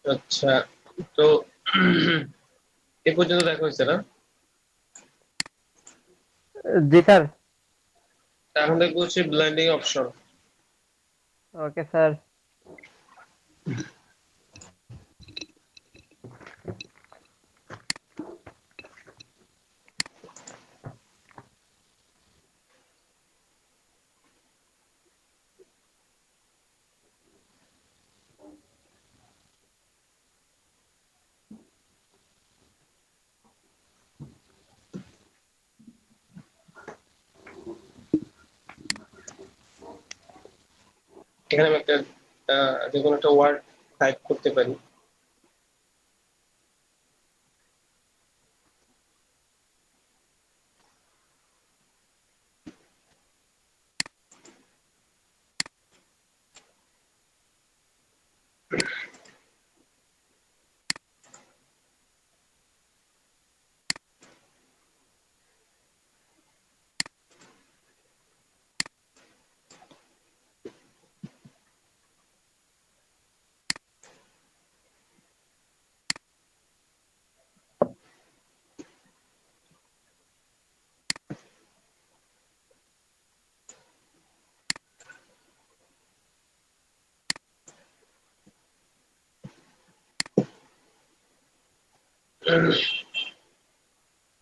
আচ্ছা, তো এ পর্যন্ত দেখা হয়েছে না? জি স্যার। এখন দেখবো হচ্ছে ব্লেন্ডিং অপশন। Okay sir. এখানে আমি একটা যে কোনো একটা ওয়ার্ড টাইপ করতে পারি।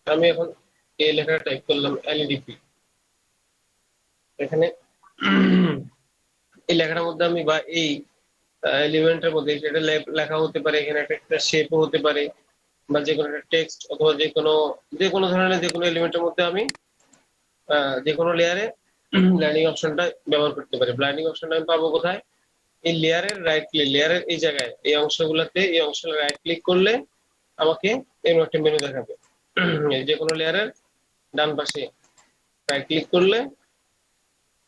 আমি এখন এই লেখাটা টাইপ করলাম এলইডিপি। এখানে এই লেখাটার মধ্যে আমি বা এই এলিমেন্টের মধ্যে সেটা লেখা হতে পারে, এখানে একটা শেপও হতে পারে, বা যে কোনো একটা টেক্সট অথবা যে কোনো ধরনের যে কোনো এলিমেন্টের মধ্যে আমি যে কোনো লেয়ারে ব্লাইন্ডিং অপশনটা ব্যবহার করতে পারি। ব্লাইন্ডিং অপশনটা আমি পাবো কোথায়? এই লেয়ারের রাইট ক্লিক, লেয়ারের এই জায়গায় এই অংশগুলোতে এই অংশে রাইট ক্লিক করলে আমাকে এরকম একটা মেনু দেখাবে। যে কোনো লেয়ারের ডান পাশে রাইট ক্লিক করলে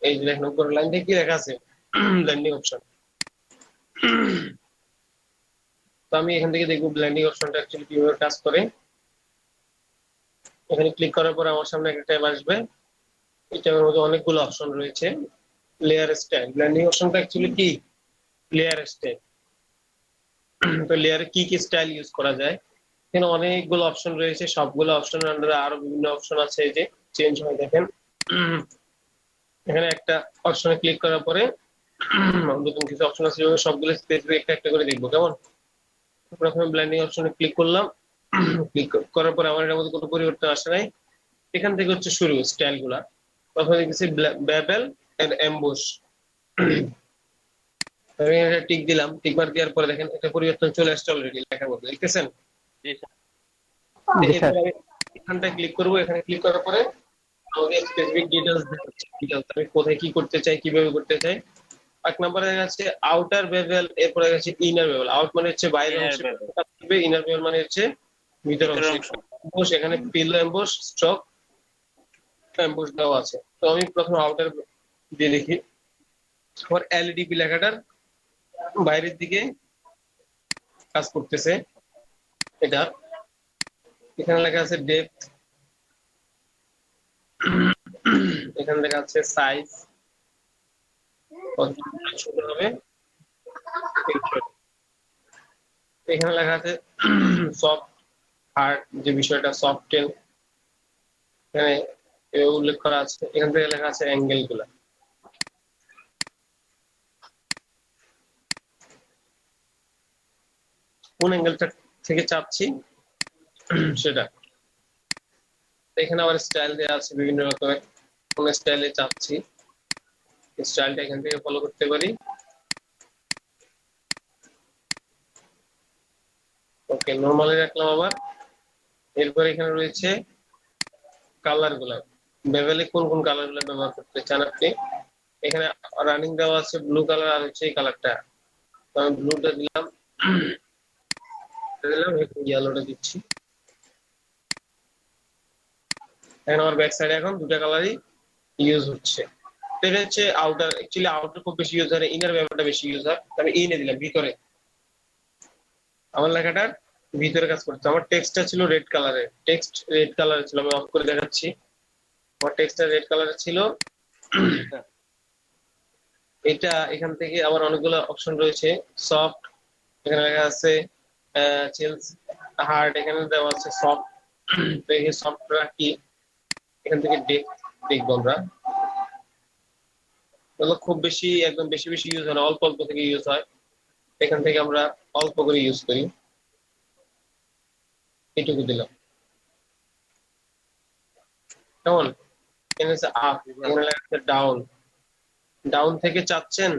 এই যে দেখেন উপরের লাইন থেকে কি লেখা আছে, ব্লেন্ডিং অপশন। তো আমি এখান থেকে দেখবো ব্লেন্ডিং অপশনটা অ্যাকচুয়ালি কিভাবে কাজ করে। এখানে ক্লিক করার পর আমার সামনে একটা ট্যাব আসবে। এই ট্যাবের মধ্যে অনেকগুলো অপশন রয়েছে। লেয়ার স্টাইল, ব্লেন্ডিং অপশনটা অ্যাকচুয়ালি কি? Layer style. তো লেয়ারে কি কি স্টাইল ইউজ করা যায়, এখানে অনেকগুলো অপশন রয়েছে। সবগুলো অপশনের আন্ডারে আরো বিভিন্ন অপশন আছে, এই যে চেঞ্জ হয় দেখেন। এখানে একটা অপশনে ক্লিক করার পরে নতুন কিছু অপশন আছে, সবগুলো স্পেসিফিক একটা একটা করে দেখবো কেমন। প্রথমে ব্লেন্ডিং অপশনে ক্লিক করলাম। ক্লিক করার পরে আমার এটার মধ্যে কোনো পরিবর্তন আসে নাই। এখান থেকে হচ্ছে শুরু স্টাইল গুলা। প্রথমে দেখতেছি বেবেল এন্ড এমবুশ। আমি এটা টিক দিলাম, টিক মার্ক দেওয়ার পরে দেখেন একটা পরিবর্তন চলে আসছে অলরেডি লেখার মধ্যে, দেখতেছেন? জি স্যার। জি স্যার। এরপরে আমি এখানটায় ক্লিক করবো। এখানে ক্লিক করার পরে আমাকে স্পেসিফিক ডিটেলস দেখাচ্ছে, ডিটেলস আমি কোথায় কি করতে চাই, কিভাবে করতে চাই। এক নম্বরে আছে আউটার বেভেল, এরপরে আছে ইনার বেভেল। আউট মানে হচ্ছে বাইরের ইনার অংশে, বেভেল, ইনার বেভেল মানে হচ্ছে ভিতর ভিতরের অংশে। অংশ। এমবোস, এখানে পিলো এমবোস, স্ট্রোক এমবোস দেওয়া আছে। তো আমি প্রথমে আউটার দিয়ে দেখি। আমার এলইডিপি লেখাটার বাইরের দিকে কাজ করতেছে এটা। এখানে লেখা আছে ডেপথ, এখানে লেখা আছে সাইজ, কত ছোট হবে এই বিষয়টা। এখানে লেখা আছে সফট হার্ড, যে বিষয়টা সফট টেল এখানে উল্লেখ করা আছে। এখান থেকে লেখা আছে অ্যাঙ্গেল গুলা, কোন অ্যাঙ্গেলটা থেকে চাপছি সেটা। এখানে আবার স্টাইল দেওয়া আছে বিভিন্ন রকমের, কোন স্টাইলে চাপছি স্টাইলটা এখান থেকে ফলো করতে পারি। ওকে, নরমালি রাখলাম আবার। এরপর এখানে রয়েছে কালার গুলা, বেভেলে কোন কোন কালার গুলা ব্যবহার করতে চান আপনি। এখানে রানিং দেওয়া আছে ব্লু কালার আর হচ্ছে এই কালারটা। তো আমি ব্লুটা দিলাম, ইয়েলোটা দিচ্ছি। এখন আমার ব্যাক সাইডে এখন দুটা কালারই ইউজ হচ্ছে। তো এটা হচ্ছে আউটার, অ্যাকচুয়ালি আউটার খুব বেশি ইউজ হয়, ইনার ব্যাপারটা বেশি ইউজ হয়। আমি ইনে দিলাম ভিতরে, আমার লেখাটার ভিতরে কাজ করছে। আমার টেক্সটটা ছিল রেড কালারের, টেক্সট রেড কালারের ছিল, আমি অফ করে দেখাচ্ছি। আমার টেক্সটটা রেড কালারের ছিল। এটা এখান থেকে আবার অনেকগুলো অপশন রয়েছে। সফট, এখানে লেখা আছে চেলস, হার্ড, এখানে দেওয়া আছে সফট। তো এই সফটটা কি, এখান থেকে দেখবো আমরা। এগুলো খুব বেশি একদম বেশি বেশি ইউজ হয় না, অল্প অল্প থেকে ইউজ হয়। এখান থেকে আমরা অল্প করে ইউজ করি, এইটুকু দিলাম। কেমন? এখানে হচ্ছে আপ, এখানে লেখা আছে ডাউন। ডাউন থেকে চাচ্ছেন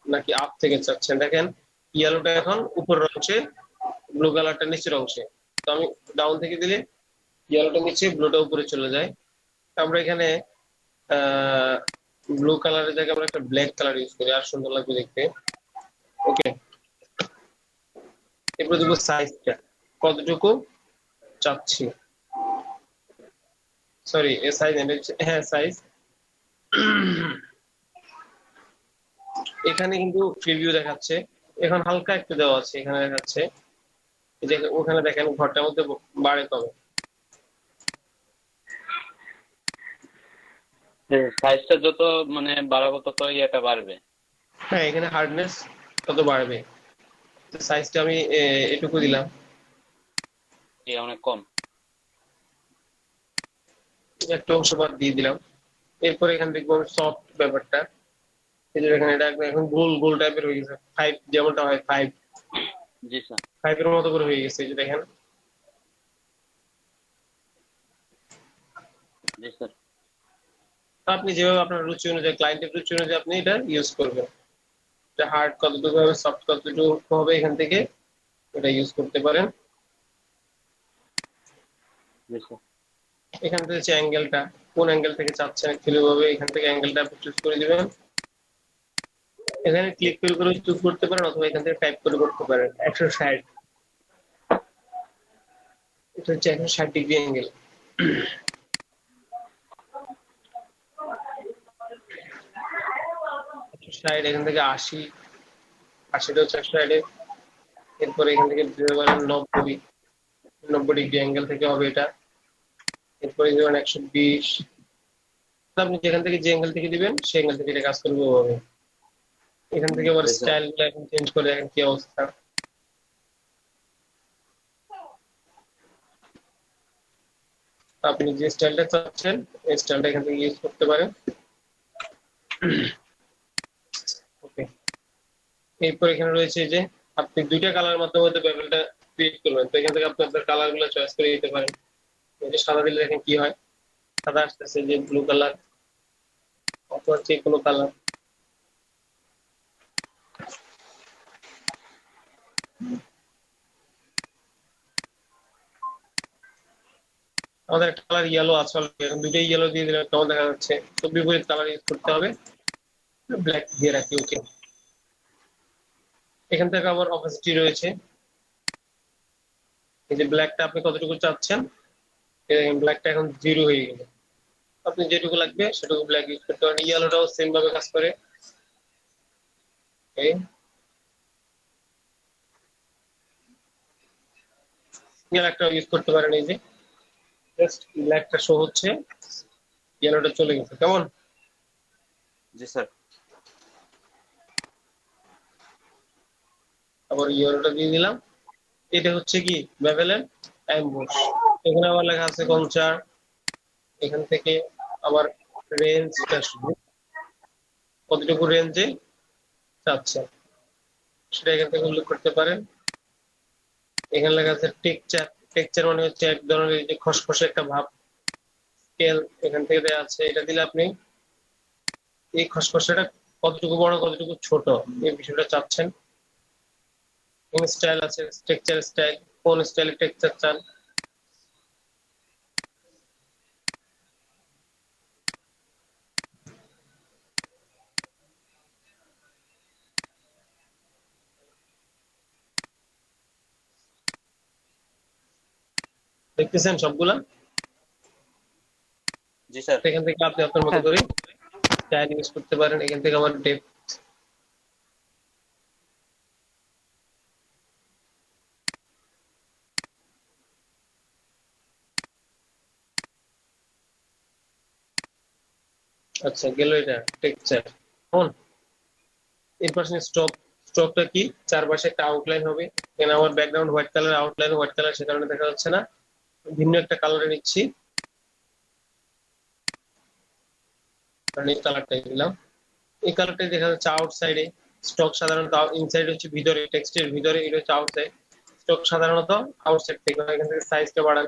নাকি আপ থেকে চাচ্ছেন? দেখেন ইয়েলোটা এখন উপরের অংশে, ব্লু কালারটা নিচের অংশে। তো আমি ডাউন থেকে দিলে ইয়েলোটা নিচে, ব্লুটা উপরে চলে যায়। তো আমরা এখানে ব্লু কালারের জায়গায় আমরা একটা ব্ল্যাক কালার ইউজ করি, আর সুন্দর লাগবে দেখতে। ওকে, এরপর দেখবো সাইজটা কতটুকু চাচ্ছি। সরি, সাইজ, হ্যাঁ সাইজ। এখানে কিন্তু প্রিভিউ দেখাচ্ছে, এখন হালকা একটু দেওয়া আছে, এখানে দেখাচ্ছে যে ওখানে দেখেন ঘরটার মধ্যে বাড়ে কবে। সাইজটা যত মানে বাড়াবো তত ইয়েটা বাড়বে। হ্যাঁ, এখানে হার্ডনেস তত বাড়বে। সাইজটা আমি এটুকু দিলাম, অনেক কম। একটা অংশ বাদ দিয়ে দিলাম। এরপর এখানে দেখবো সফট ব্যাপারটা, এই যে এখানে এটা একদম এখন গোল গোল টাইপের হয়ে গেছে, ফাইভ যেমনটা হয়, ফাইভ জি স্যার। ফাইভের মতো করে হয়ে গেছে, এই যে দেখেন। জি স্যার। তো আপনি যেভাবে আপনার রুচি অনুযায়ী, ক্লায়েন্টের রুচি অনুযায়ী আপনি এটা ইউজ করবেন। এটা হার্ড কতটুকু হবে, সফট কতটুকু হবে, এখান থেকে এটা ইউজ করতে পারেন। জি স্যার। এখান থেকে হচ্ছে অ্যাঙ্গেলটা, কোন অ্যাঙ্গেল থেকে চাচ্ছেন অ্যাকচুয়ালি ভাবে, এখান থেকে অ্যাঙ্গেলটা চুজ করে দিবেন। এখানে ক্লিক করে করে চুজ করতে পারেন, অথবা এখান থেকে টাইপ করে করতে পারেন 160। এটা হচ্ছে 160 ডিগ্রি অ্যাঙ্গেল। 160, এখান থেকে 80, 80টা হচ্ছে 160। এরপরে এখান থেকে দিতে পারেন 90, 90 ডিগ্রি অ্যাঙ্গেল থেকে হবে এটা। এরপরে দিবেন 120। আপনি যেখান থেকে যে অ্যাঙ্গেল থেকে দিবেন সেই অ্যাঙ্গেল থেকে এটা কাজ করবে ওভাবে। এখান থেকে আবার জি স্যার। স্টাইল গুলো এখন চেঞ্জ করে দেখেন কি অবস্থা। আপনি যে স্টাইলটা চাচ্ছেন এই স্টাইলটা এখান থেকে ইউজ করতে পারেন। ওকে, এরপর এখানে রয়েছে যে আপনি দুইটা কালার মাধ্যমে হয়তো বেভেলটা ক্রিয়েট করবেন, তো এখান থেকে আপনি আপনার কালার গুলো চয়েস করে দিতে পারেন। এই যে সাদা দিলে দেখেন কি হয়, সাদা আসতেছে, যে ব্লু কালার অথবা যে কোনো কালার। আমাদের একটা কালার ইয়েলো আছে already, এখন দুইটাই ইয়েলো দিয়ে দিলে কেমন দেখা যাচ্ছে? তো বিপরীত কালার ইউজ করতে হবে, ব্ল্যাক দিয়ে রাখি। ওকে, এখান থেকে আবার অপাসিটি রয়েছে, এই যে ব্ল্যাকটা আপনি কতটুকু চাচ্ছেন, ব্ল্যাকটা এখন 0 হয়ে গেল। আপনি যেটুকু লাগবে সেটুকু ব্ল্যাক ইউজ করতে পারেন। ইয়েলোটাও সেম ভাবে কাজ করে। এই ব্ল্যাকটা ইউজ করতে পারেন, এই যে জাস্ট ব্ল্যাকটা শো হচ্ছে, ইয়েলোটা চলে গেছে। কেমন? জি স্যার। আবার ইয়েলোটা দিয়ে দিলাম। এটা হচ্ছে কি বেভেলের অ্যাম্বুশ। এখানে আবার লেখা আছে কনচার। এখান থেকে আবার রেঞ্জটা শুধু কতটুকু রেঞ্জে চাচ্ছেন সেটা এখান থেকে উল্লেখ করতে পারেন। এখানে লেখা আছে টেক্সচার। টেক্সচার মানে হচ্ছে এক ধরনের এই যে খসখসে একটা ভাব। স্কেল এখান থেকে দেওয়া আছে, এটা দিলে আপনি এই খসখসেটা কতটুকু বড় কতটুকু ছোট এই বিষয়টা চাচ্ছেন। এখানে স্টাইল আছে, টেক্সচার স্টাইল, কোন স্টাইলে টেক্সচার চান। দেখতেছেন সবগুলা? জি স্যার। এখান থেকে আপনি আপনার মতো হ্যাঁ করে স্টাইল ইউজ করতে পারেন। এখান থেকে আবার ডেপথ, আচ্ছা গেল এটা টেক্সচার। এর পাশে স্ট্রোকটা কি, চারপাশে একটা আউটলাইন হবে। এখানে আমার background white colour, outline white colour, সে কারণে দেখা যাচ্ছে না, ভিন্ন একটা কালারে নিচ্ছি, কারণ এই কালারটাই দিলাম। এই কালারটাই দেখা যাচ্ছে আউটসাইডে। স্টক সাধারণত ইনসাইড হচ্ছে ভিতরে, টেক্সটের ভিতরে, এটা হচ্ছে আউটসাইড। স্টক সাধারণত আউটসাইড থেকে হয়। এখান থেকে সাইজটা বাড়ান,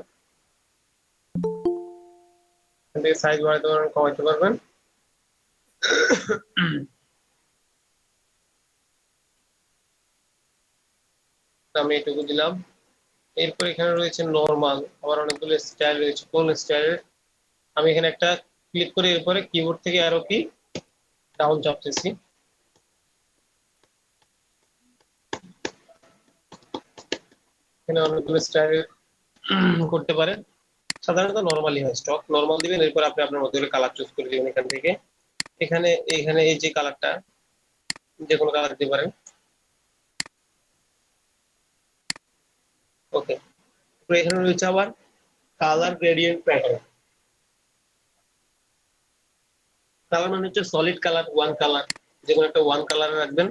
এখান থেকে সাইজ বাড়াতে পারবেন, কমাইতে পারবেন। আমি এটুকু দিলাম। এরপর এখানে রয়েছে নরমাল, আবার অনেকগুলো স্টাইল রয়েছে। কোন স্টাইলের, আমি এখানে একটা ক্লিক করে এরপরে কিবোর্ড থেকে আরো কি ডাউন চাপতেছি। এখানে অনেকগুলো স্টাইল করতে পারেন, সাধারণত নরমালি হয়। স্টক নরমাল দিবেন, এরপর আপনি আপনার মতো করে কালার চুজ করে দিবেন এখান থেকে। এখানে এখানে এই যে কালারটা, যে কোনো কালার দিতে পারেন। ওকে, এখানে রয়েছে আবার কালার গ্রেডিয়েন্ট প্যাটার্ন। কালার মানে হচ্ছে সলিড কালার, ওয়ান কালার, যে কোনো একটা ওয়ান কালার রাখবেন।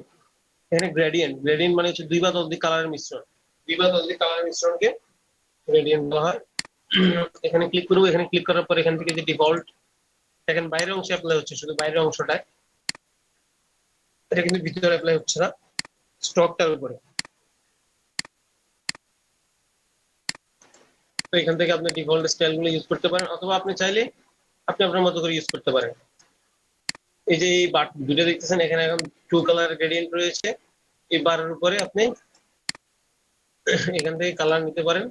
এখানে গ্রেডিয়েন্ট, গ্রেডিয়েন্ট মানে হচ্ছে দুই বা ততোধিক কালারের মিশ্রণ, দুই বা ততোধিক কালারের মিশ্রণকে গ্রেডিয়েন্ট বলা হয়। এখানে ক্লিক করবো, এখানে ক্লিক করার পর এখান থেকে যে ডিফল্ট, দেখেন বাইরের অংশে অ্যাপ্লাই হচ্ছে, শুধু বাইরের অংশটা, এটা কিন্তু ভিতরে অ্যাপ্লাই হচ্ছে না, স্টকটার উপরে। তো এখান থেকে আপনি ডিফল্ট স্টাইল গুলো ইউজ করতে পারেন, অথবা আপনি চাইলে আপনি আপনার মতো করে ইউজ করতে পারেন। এই যে এই বার দুটো দেখতেছেন, এখানে এখন টু কালার গ্রেডিয়েন্ট রয়েছে। এই বারের উপরে আপনি এখান থেকে কালার নিতে পারেন,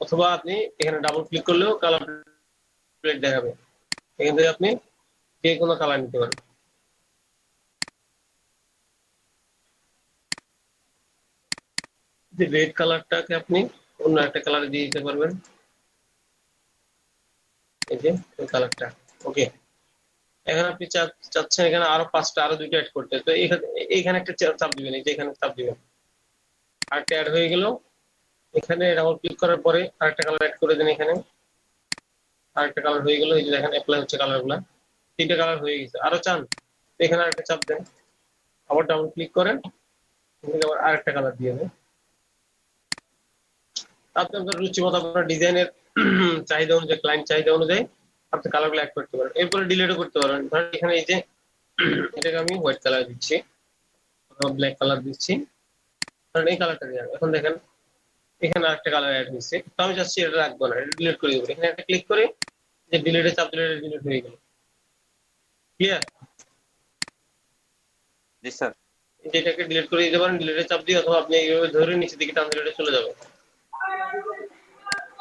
অথবা আপনি এখানে ডাবল ক্লিক করলেও কালার প্লেট দেখাবে। এখান থেকে আপনি যে কোনো কালার নিতে পারেন। যে রেড কালারটাকে আপনি অন্য একটা কালারে দিয়ে দিতে পারবেন, এই যে এই কালারটা। ওকে, এখানে আপনি চাচ্ছেন এখানে আরো পাঁচটা, আরো দুইটা অ্যাড করতে, তো এখানে একটা চাপ দিবেন, এই যে এখানে চাপ দিবেন, আরেকটা অ্যাড হয়ে গেল। এখানে ডাবল ক্লিক করার পরে আরেকটা কালার অ্যাড করে দেন, এখানে আরেকটা কালার হয়ে গেল। এই যে দেখেন অ্যাপ্লাই হচ্ছে কালার গুলা, তিনটা কালার হয়ে গেছে। আরো চান, এখানে আরেকটা চাপ দেন, আবার ডাবল ক্লিক করেন, আবার আরেকটা কালার দিয়ে দেন। আপনি আপনার রুচি মতো আপনার ডিজাইনের চাহিদা অনুযায়ী, ক্লায়েন্ট চাহিদা অনুযায়ী আপনি কালার গুলো অ্যাড করতে পারেন। এরপরে ডিলিটও করতে পারেন। ধরেন এখানে এই যে এটাকে আমি হোয়াইট কালার দিচ্ছি, ব্ল্যাক কালার দিচ্ছি, কারণ এই কালারটা দিয়ে এখন দেখেন এখানে আরেকটা কালার অ্যাড হয়েছে। তো আমি চাচ্ছি এটা রাখবো না, এটা ডিলিট করে দেবো। এখানে একটা ক্লিক করে যে ডিলিটে চাপ দিলে এটা ডিলিট হয়ে গেল। ক্লিয়ার? জি স্যার। এটাকে ডিলিট করে দিতে পারেন ডিলিটে চাপ দিয়ে, অথবা আপনি এইভাবে ধরে নিচে দিকে টান দিলে চলে যাবে।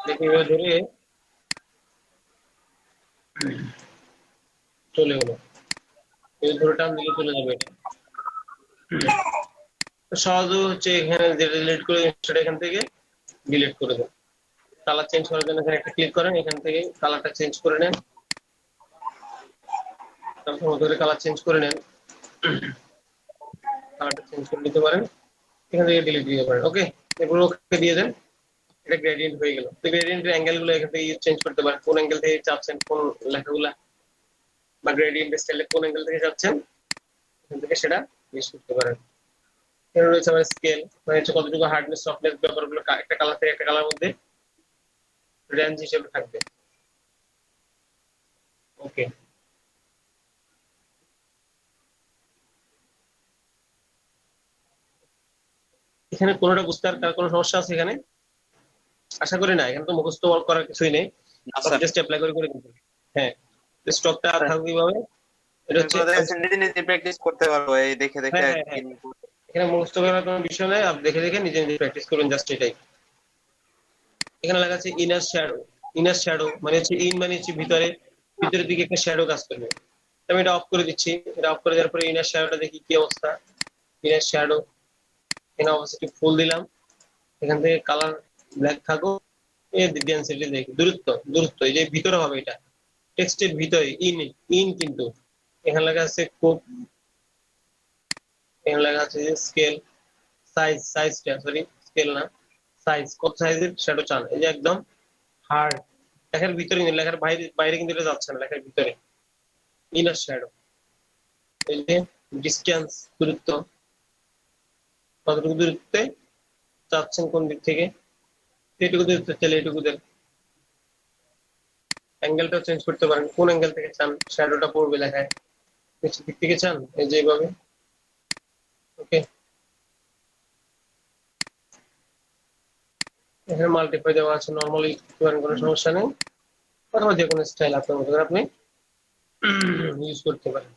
দেখুন এইভাবে ধরে চলে গেলো, এই ধরে টান দিলে চলে যাবে। এটা সহজ হচ্ছে, এখানে যেটা ডিলিট করে সেটা এখান থেকে ডিলিট করে দেন। কালার চেঞ্জ করার জন্য এখানে একটা ক্লিক করেন, এখান থেকে কালারটা চেঞ্জ করে নেন, তারপর ধরে কালার চেঞ্জ করে নেন, কালারটা চেঞ্জ করে নিতে পারেন, এখান থেকে ডিলিট দিতে পারেন। ওকে, এরপর ওকে দিয়ে দেন, এটা গ্রেডিয়েন্ট হয়ে গেল। তো গ্রেডিয়েন্টের অ্যাঙ্গেল গুলো এখান থেকে চেঞ্জ করতে পারেন, কোন অ্যাঙ্গেল থেকে চাচ্ছেন কোন লেখাগুলা, বা গ্রেডিয়েন্ট স্টাইলে কোন অ্যাঙ্গেল থেকে চাচ্ছেন, এখান থেকে সেটা ইউজ করতে পারেন। এখানে রয়েছে আমার স্কেল, মানে হচ্ছে কতটুকু হার্ডনেস সফটনেস ব্যাপারগুলো একটা কালার থেকে একটা কালার মধ্যে রেঞ্জ হিসেবে থাকবে। ওকে, এখানে কোনোটা বুঝতে আর কার কোনো সমস্যা আছে এখানে? আশা করি না, এখানে তো মুখস্থ করার কিছুই নেই, না স্যার। জাস্ট অ্যাপ্লাই করে করে দিতে। হ্যাঁ, স্টকটা থাকবে এইভাবে। এটা হচ্ছে নিজে নিজে প্র্যাকটিস করতে পারবো এই দেখে দেখে। হ্যাঁ হ্যাঁ হ্যাঁ, এখানে মুখস্থ করার কোনো বিষয় নেই, আপনি দেখে দেখে নিজে নিজে প্র্যাকটিস করুন, জাস্ট এটাই। এখানে লেখা আছে ইনার শ্যাডো। ইনার শ্যাডো মানে হচ্ছে ইন মানে হচ্ছে ভিতরে, ভিতরের দিকে একটা শ্যাডো কাজ করবে। আমি এটা অফ করে দিচ্ছি, এটা অফ করে দেওয়ার পরে ইনার শ্যাডোটা দেখি কি অবস্থা। ইনার শ্যাডো এখানে অবশ্যই ফুল দিলাম, এখান থেকে কালার ব্ল্যাক থাকুক, এই ডেনসিটি দেখি, দূরত্ব, দূরত্ব এই যে ভিতরে হবে, এটা টেক্সটের ভিতরে ইন, ইন কিন্তু এখানে লেখা আছে খুব, এখানে লেখা আছে যে স্কেল, সাইজ, সাইজটা সরি স্কেল না, সাইজ, কত সাইজের শ্যাডো চান। এই যে একদম হার্ড, লেখার ভিতরে কিন্তু, লেখার বাইরে বাইরে কিন্তু এটা যাচ্ছে না, লেখার ভিতরে ইনার শ্যাডো। এই যে ডিসটেন্স, দূরত্ব, কতটুকু দূরত্বে চাচ্ছেন কোন দিক থেকে, এইটুকু দূরত্ব চাইলে এইটুকু দেন। অ্যাঙ্গেলটা চেঞ্জ করতে পারেন, কোন অ্যাঙ্গেল থেকে চান শ্যাডোটা পড়বে লেখায়, নিচের দিক থেকে চান, এই যে এইভাবে। ওকে, এখানে মাল্টিপ্লাই দেওয়া আছে, নর্মালি করতে পারেন, কোনো সমস্যা নেই, অথবা যে কোনো স্টাইল আপনার মতো করে আপনি ইউজ করতে পারেন।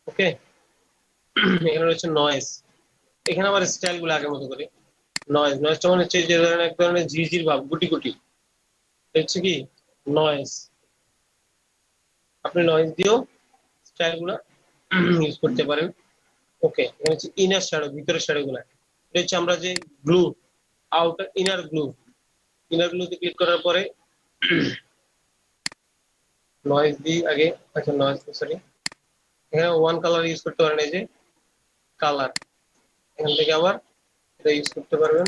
ওকে, এখানে রয়েছে নয়েজ। এখানে আবার স্টাইল গুলো আগের মতো করে। নয়েজটা মানে হচ্ছে যে ধরেন এক ধরনের ঝিরঝির ভাব, গুটি গুটি, হচ্ছে কি নয়েজ। আপনি নয়েজ দিয়েও স্টাইল গুলা ইউজ করতে পারেন। ওকে, এখানে হচ্ছে ইনার শ্যাডো, ভিতরের শ্যাডো গুলা। এটা হচ্ছে আমরা যে glow, outer inner glow, inner গ্লুতে ক্লিক করার পরে নয়েজ দিই আগে। আচ্ছা, নয়েজ সরি, এখানে ওয়ান কালার ইউজ করতে পারেন, এই যে কালার, এখান থেকে আবার এটা ইউজ করতে পারবেন।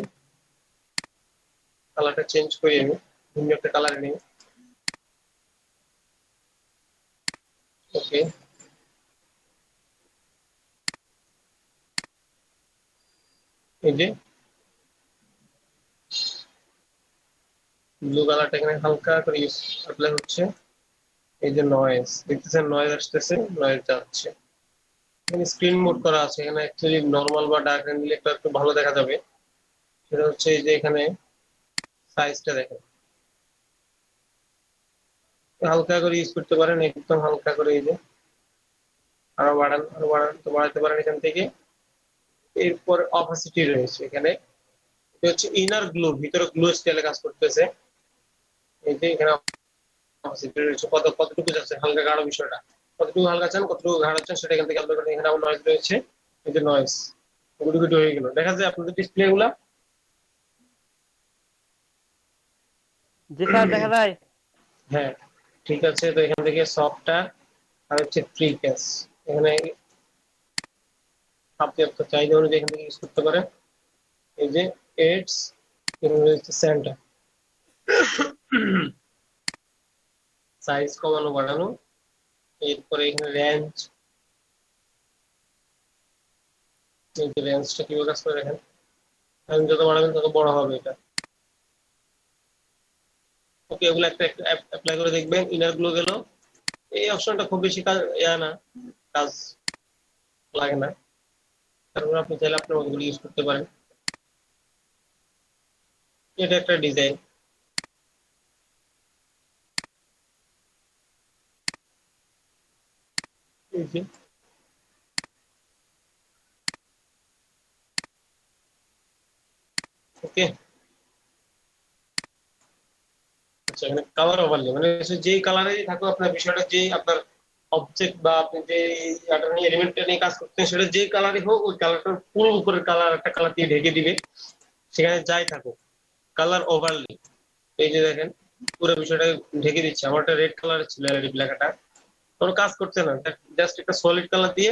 কালারটা চেঞ্জ করি আমি, ভিন্ন একটা কালার নিই। ওকে, এই যে ব্লু কালারটা এখানে হালকা করে ইউজ অ্যাপ্লাই হচ্ছে। এই যে নয়েজ দেখতেছেন, নয়েজ আসতেছে, নয়েজ যাচ্ছে। এখানে স্ক্রিন মোড করা আছে, এখানে অ্যাকচুয়ালি নরমাল বা ডার্ক রেঞ্জ দিলে একটু ভালো দেখা যাবে। সেটা হচ্ছে এই যে এখানে সাইজটা দেখেন, হালকা করে ইউজ করতে পারেন, একদম হালকা করে। এই যে আরো বাড়ান, আরো বাড়ান, তো বাড়াতে পারেন এখান থেকে। এরপর অপাসিটি রয়েছে এখানে, এটা হচ্ছে ইনার গ্লো, ভিতরে গ্লো স্টাইলে কাজ করতেছে। এই যে এখানে অপাসিটি রয়েছে, কতটুকু যাচ্ছে হালকা গাঢ় বিষয়টা, কতটুকু হালকা চান, কতটুকু গাঢ় চান, সেটা এখান থেকে আপলোড করেন। এখানে আমার নয়েজ রয়েছে, এই যে নয়েজ গুটি গুটি হয়ে গেল, দেখা যায় আপনাদের ডিসপ্লে গুলা। জি স্যার, দেখা যায়। হ্যাঁ, ঠিক আছে। তো এখান থেকে সফটটা আর হচ্ছে ফ্রি ক্যাশ, এখানে আপনি আপনার চাহিদা অনুযায়ী এখান থেকে ইউজ করতে পারেন। এই যে এডস, এখানে রয়েছে সেন্টার, সাইজ কমানো বাড়ানো। এরপরে এখানে রেঞ্জ, এই যে রেঞ্জটা কিভাবে কাজ করে দেখেন, রেঞ্জ যত বাড়াবেন তত বড় হবে এটা। ওকে, এগুলো একটা অ্যাপ্লাই করে দেখবেন। ইনার গুলো গেল, এই অপশনটা খুব বেশি কাজ না, কাজ লাগে না, তারপর আপনি চাইলে আপনার মতো ইউজ করতে পারেন। এটা একটা ডিজাইন। ওকে, আচ্ছা, এখানে কালার ওভারলে মানে হচ্ছে যেই কালারেই থাকুক আপনার বিষয়টা, যেই আপনার অবজেক্ট বা আপনি যে এলিমেন্টটা নিয়ে কাজ করতেন, সেটা যেই কালারই হোক, ওই কালারটার পুরো উপরের কালার একটা কালার দিয়ে ঢেকে দিবে, সেখানে যাই থাকুক। কালার ওভারলে, এই যে দেখেন পুরো বিষয়টা ঢেকে দিচ্ছে। আমার একটা রেড কালার ছিল এলইডি লেখাটা, কোনো কাজ করছে না, জাস্ট একটা সলিড কালার দিয়ে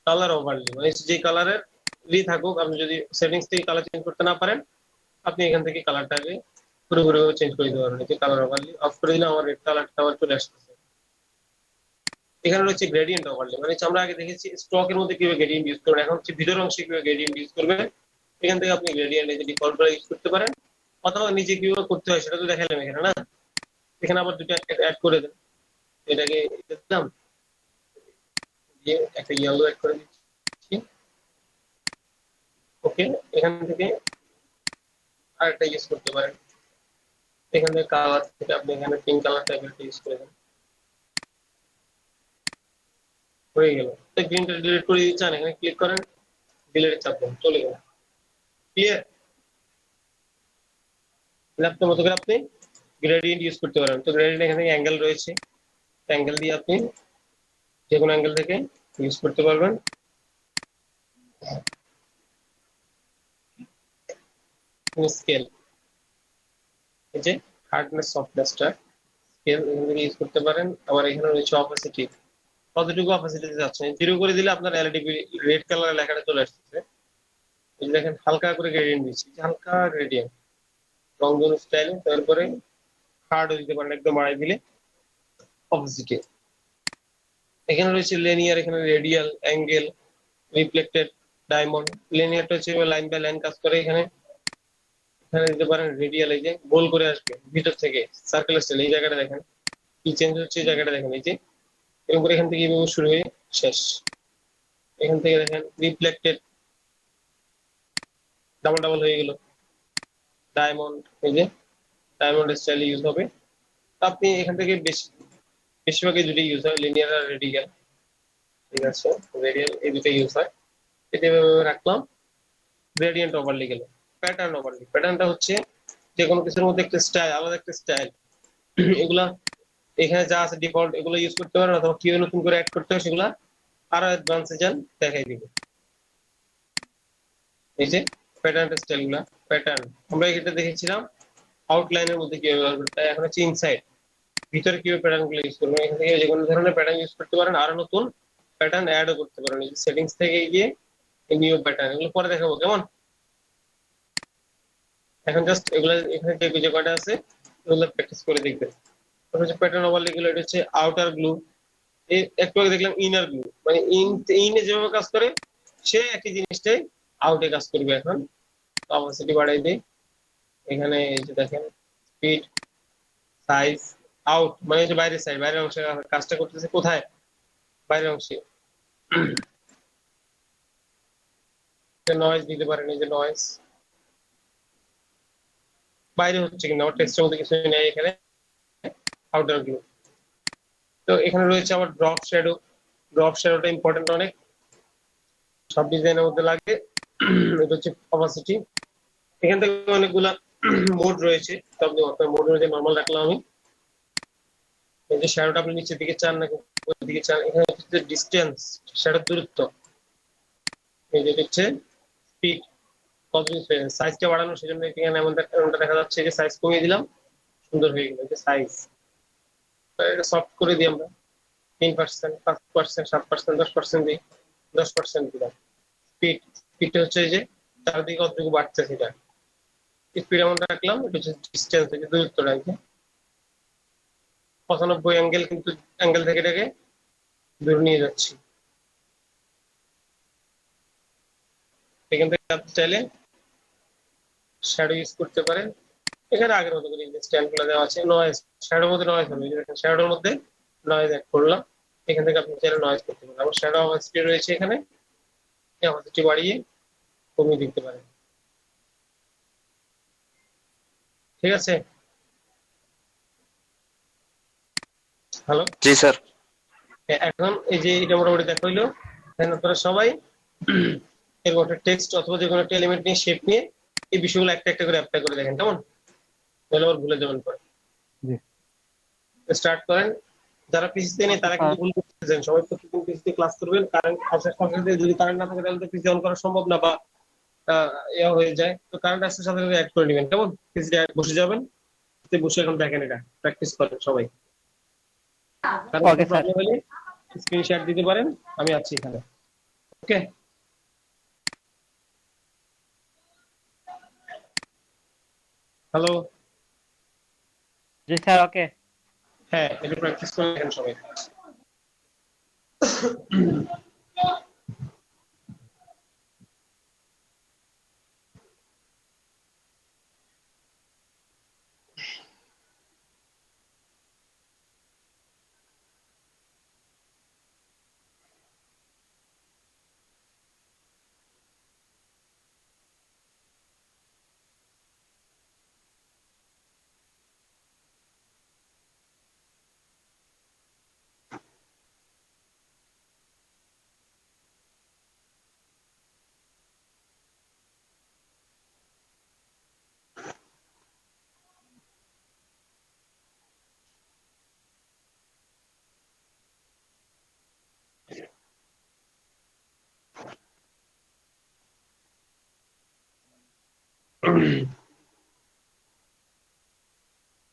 কালার ওভারলে, মানে যে কালারের থাকুক, আপনি যদি সেটিংস থেকে কালার চেঞ্জ করতে না পারেন, আপনি এখান থেকে কালারটাকে পুরোপুরি চেঞ্জ করে দিতে পারবেন। এই যে কালার ওভারলে অফ করে দিলে আমার রেড কালারটা আবার চলে আসতেছে। এখানে রয়েছে গ্রেডিয়েন্ট ওভারলে, মানে হচ্ছে আমরা আগে দেখেছি স্টকের মধ্যে কিভাবে গ্রেডিয়েন্ট ইউজ করবেন, এখন হচ্ছে ভিতরের অংশে কিভাবে গ্রেডিয়েন্ট ইউজ করবেন। এখান থেকে আপনি গ্রেডিয়েন্ট এই যে ডিফল্ট করে ইউজ করতে পারেন, অথবা নিজে কিভাবে করতে হয় সেটা তো দেখালাম এখানে না। এখানে আবার দুটো অ্যাড করে দেন, এটাকে দিলাম, দিয়ে একটা ইয়েলো অ্যাড করে দিচ্ছি। ওকে, এখান থেকে আরেকটা ইউজ করতে পারেন, এখান থেকে কালার থেকে আপনি এখানে পিঙ্ক কালার টাইপের ইউজ করে দেন, হয়ে গেল। তো গ্রিনটা ডিলিট করে দিতে চান, এখানে ক্লিক করেন, ডিলিট চাপ দেন, চলে গেল। ক্লিয়ার? আপনার মতো করে আপনি গ্রেডিয়েন্ট ইউজ করতে পারেন। তো গ্রেডিয়েন্ট এখানে অ্যাঙ্গেল রয়েছে, অ্যাঙ্গেল দিয়ে আপনি যে কোনো অ্যাঙ্গেল থেকে ইউজ করতে পারবেন। স্কেল, এই যে হার্ডনেস সফটনেসটা, স্কেল এখান থেকে ইউজ করতে পারেন। আবার এখানে রয়েছে অপাসিটি, কতটুকু অপাসিটি যাচ্ছে, জিরো করে দিলে আপনার এলইডি রেড কালারের লেখাটা চলে আসতেছে। এই যে দেখেন হালকা করে গ্রেডিয়েন্ট দিচ্ছি, হালকা গ্রেডিয়েন্ট রংধনু স্টাইলে, তারপরে হার্ডও দিতে পারেন, একদম বাড়াই দিলে অপোজিটে। এখানে রয়েছে লিনিয়ার, এখানে রেডিয়াল, অ্যাঙ্গেল, রিফ্লেক্টেড, ডায়মন্ড। লিনিয়ারটা হচ্ছে লাইন বাই লাইন কাজ করে। এখানে এখানে দিতে পারেন রেডিয়াল, এই যে গোল করে আসবে ভিতর থেকে সার্কেলের স্টাইল। এই জায়গাটা দেখেন কি চেঞ্জ হচ্ছে, এই জায়গাটা দেখেন, এই যে এরকম করে এখান থেকে এইভাবে শুরু হয়ে শেষ। এখান থেকে দেখেন রিফ্লেক্টেড, ডাবল ডাবল হয়ে গেল। ডায়মন্ড, এই যে ডায়মন্ড স্টাইল ইউজ হবে। আপনি এখান থেকে বেশিরভাগই দুটোই ইউজ হয়, লিনিয়ার আর রেডিয়াল। ঠিক আছে, রেডিয়াল এই দুটো ইউজ হয়। এটা এভাবে রাখলাম। গ্রেডিয়েন্ট ওভারলি গেল। প্যাটার্ন ওভারলি, প্যাটার্নটা হচ্ছে যে কোনো কিছুর মধ্যে একটা স্টাইল, আলাদা একটা স্টাইল। এগুলা এখানে যা আছে ডিফল্ট, এগুলো ইউজ করতে পারেন, অথবা কিভাবে নতুন করে অ্যাড করতে হয় সেগুলা আরো অ্যাডভান্সে যান, দেখাই দিব। এই যে প্যাটার্ন স্টাইল গুলা, প্যাটার্ন আমরা এটা দেখেছিলাম আউটলাইনের মধ্যে কিভাবে ব্যবহার করতে হয়। এখন হচ্ছে ইনসাইড, ভিতরে কিভাবে প্যাটার্ন গুলো ইউজ করবেন। এখান থেকে যে কোনো ধরনের প্যাটার্ন ইউজ করতে পারেন, আরো নতুন প্যাটার্ন অ্যাডও করতে পারেন। এই সেটিংস থেকে গিয়ে নিউ প্যাটার্ন, এগুলো পরে দেখাবো কেমন। এখন জাস্ট এগুলো এখানে যে কয়টা আছে এগুলো প্র্যাকটিস করে দেখবেন। তারপর হচ্ছে প্যাটার্ন ওভারলে গেলো, এটা হচ্ছে আউটার গ্লু। একটু আগে দেখলাম ইনার গ্লু, মানে ইনে যেভাবে কাজ করে সে একই জিনিসটাই আউটে কাজ করবে। এখন অপাসিটি বাড়াই দিই। এখানে এই যে দেখেন স্পিড, সাইজ, আউট মানে যে বাইরের সাইড, বাইরের অংশে কাজটা করতেছে কোথায়, বাইরের অংশে। নয়েজ দিতে পারেন, এই যে নয়েজ বাইরে হচ্ছে কিনা, আমার টেক্সটের মধ্যে কিছু নেই এখানে, আউটার গ্লু। তো এখানে রয়েছে আবার ড্রপ শ্যাডো। ড্রপ শ্যাডোটা ইম্পর্টেন্ট অনেক, সব ডিজাইনের মধ্যে লাগে। এটা হচ্ছে অপাসিটি। এখান থেকে অনেকগুলা মোড রয়েছে, সব মোড রয়েছে, নর্মাল রাখলাম আমি। এই যে শ্যাডোটা আপনি নিচের দিকে চান নাকি উপরের দিকে চান, এখানে হচ্ছে ডিস্টেন্স, শ্যাডোর দূরত্ব। এই যে হচ্ছে স্পিড, কত সাইজটা বাড়ানো, সেজন্য এখানে এমনটা দেখা যাচ্ছে যে সাইজ কমিয়ে দিলাম, সুন্দর হয়ে গেল। যে সাইজ এটা সফট করে দিই আমরা 3%, 5%, 7%, 10% দিই, 10% দিলাম। স্পিড, স্পিডটা হচ্ছে এই যে চারদিকে কতটুকু বাড়ছে সেটা, স্পিড এমন রাখলাম। এটা হচ্ছে ডিস্টেন্স, এই যে দূরত্বটা, এই যে 95 অ্যাঙ্গেল, কিন্তু অ্যাঙ্গেল থেকে এটাকে দূরে নিয়ে যাচ্ছি। এখান থেকে আপনি চাইলে শ্যাডো ইউজ করতে পারেন। এখানে আগের মতো করে স্ট্যান্ড গুলো দেওয়া আছে। নয়েজ, শ্যাডোর মধ্যে নয়েজ হবে, দেখেন শ্যাডোর মধ্যে নয়েজ অ্যাড করলাম। এখান থেকে আপনি চাইলে নয়েজ করতে পারেন। আবার শ্যাডো অপাসিটি রয়েছে এখানে, অপাসিটি বাড়িয়ে কমিয়ে দিতে পারেন। ঠিক আছে, হ্যালো। জি স্যার। এখন এই যে এটা মোটামুটি দেখা হইলো। এখন আপনারা সবাই এরকম একটা টেক্সট অথবা যে কোনো একটা এলিমেন্ট নিয়ে, শেপ নিয়ে এই বিষয়গুলো একটা একটা করে অ্যাপ্লাই করে দেখেন কেমন, তাহলে আবার ভুলে যাবেন পরে। জি স্টার্ট করেন। যারা পিসিতে নেই তারা কিন্তু ভুল করতেছেন, সবাই প্রত্যেকদিন পিসিতে ক্লাস করবেন। কারেন্ট যদি কারেন্ট না থাকে তাহলে তো পিসি অন করা সম্ভব না, বা ইয়া হয়ে যায়। তো কারেন্ট আসতে সাথে সাথে অ্যাড করে নেবেন কেমন, পিসিতে বসে যাবেন, বসে এখন দেখেন, এটা প্র্যাকটিস করেন সবাই। কারণ ওকে স্যার। প্রবলেম হলে স্ক্রিন শেয়ার দিতে পারেন, আমি আছি এখানে। ওকে, হ্যালো। জি স্যার, ওকে। হ্যাঁ, এটা প্র্যাকটিস করে দেখেন সবাই।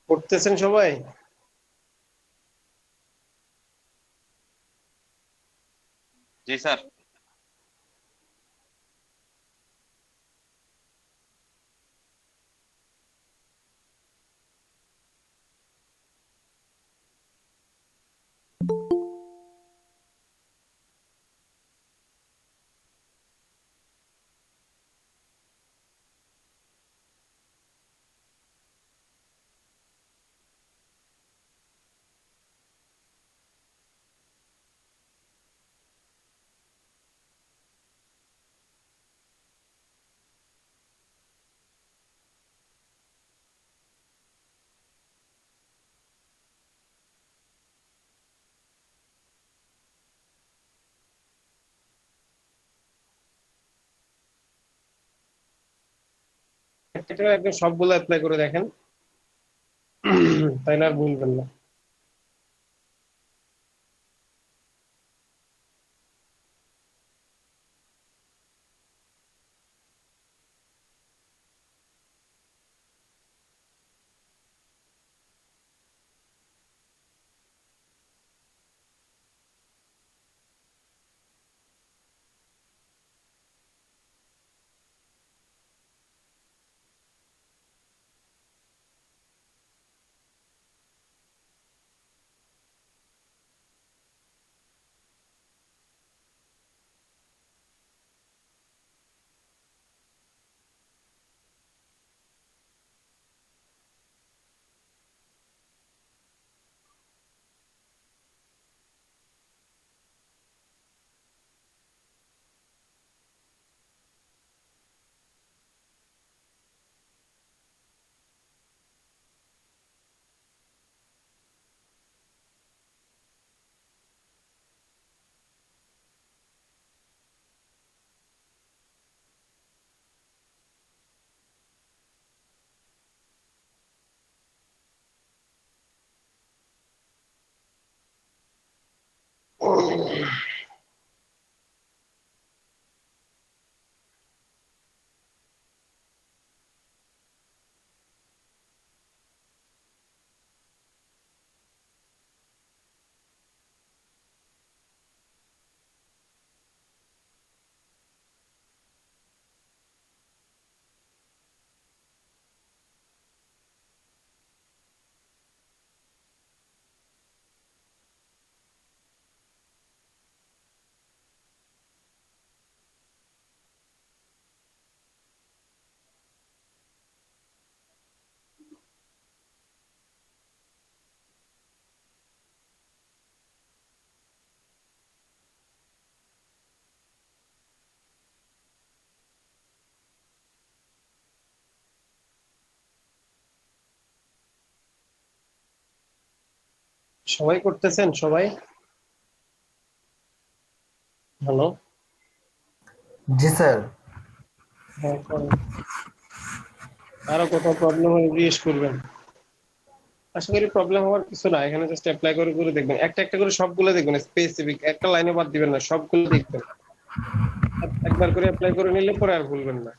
পড়তেছেন সবাই? জি স্যার। এটা একদম সবগুলো অ্যাপ্লাই করে দেখেন, তাইলে আর ভুলবেন না। সবাই করতেছেন? সবাই? হ্যালো? জি স্যার। হ্যাঁ, করেন। আরো কোথাও প্রবলেম হলে জিজ্ঞেস করবেন। আশা করি প্রবলেম হওয়ার কিছু না, এখানে জাস্ট অ্যাপ্লাই করে করে দেখবেন, একটা একটা করে সবগুলো দেখবেন, স্পেসিফিক একটা লাইনে বাদ দিবেন না, সবগুলো দেখবেন। একবার করে অ্যাপ্লাই করে নিলে পরে আর ভুলবেন না।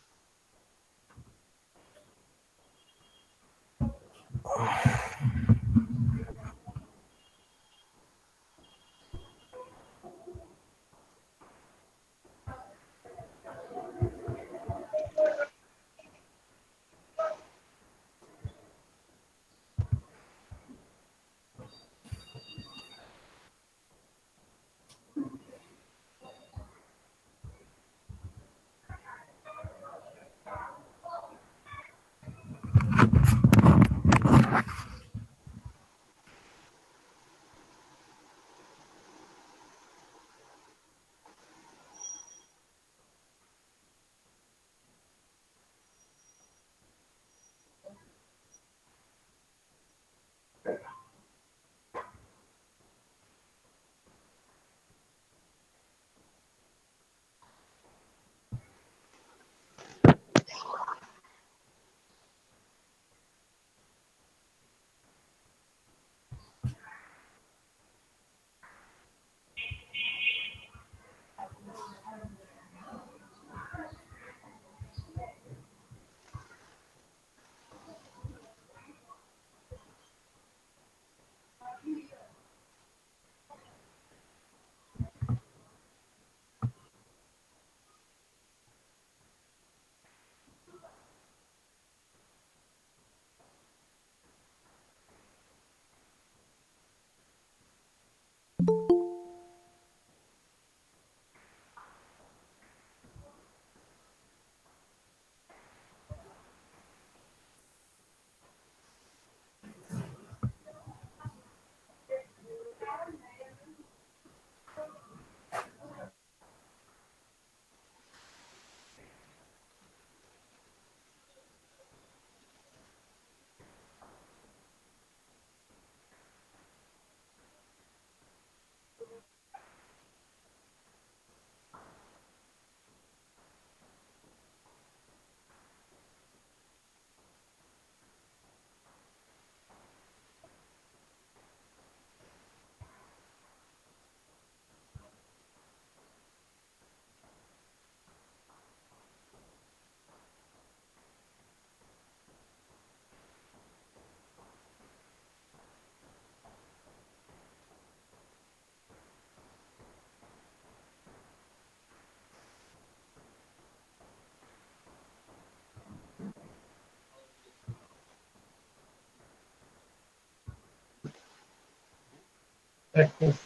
practice.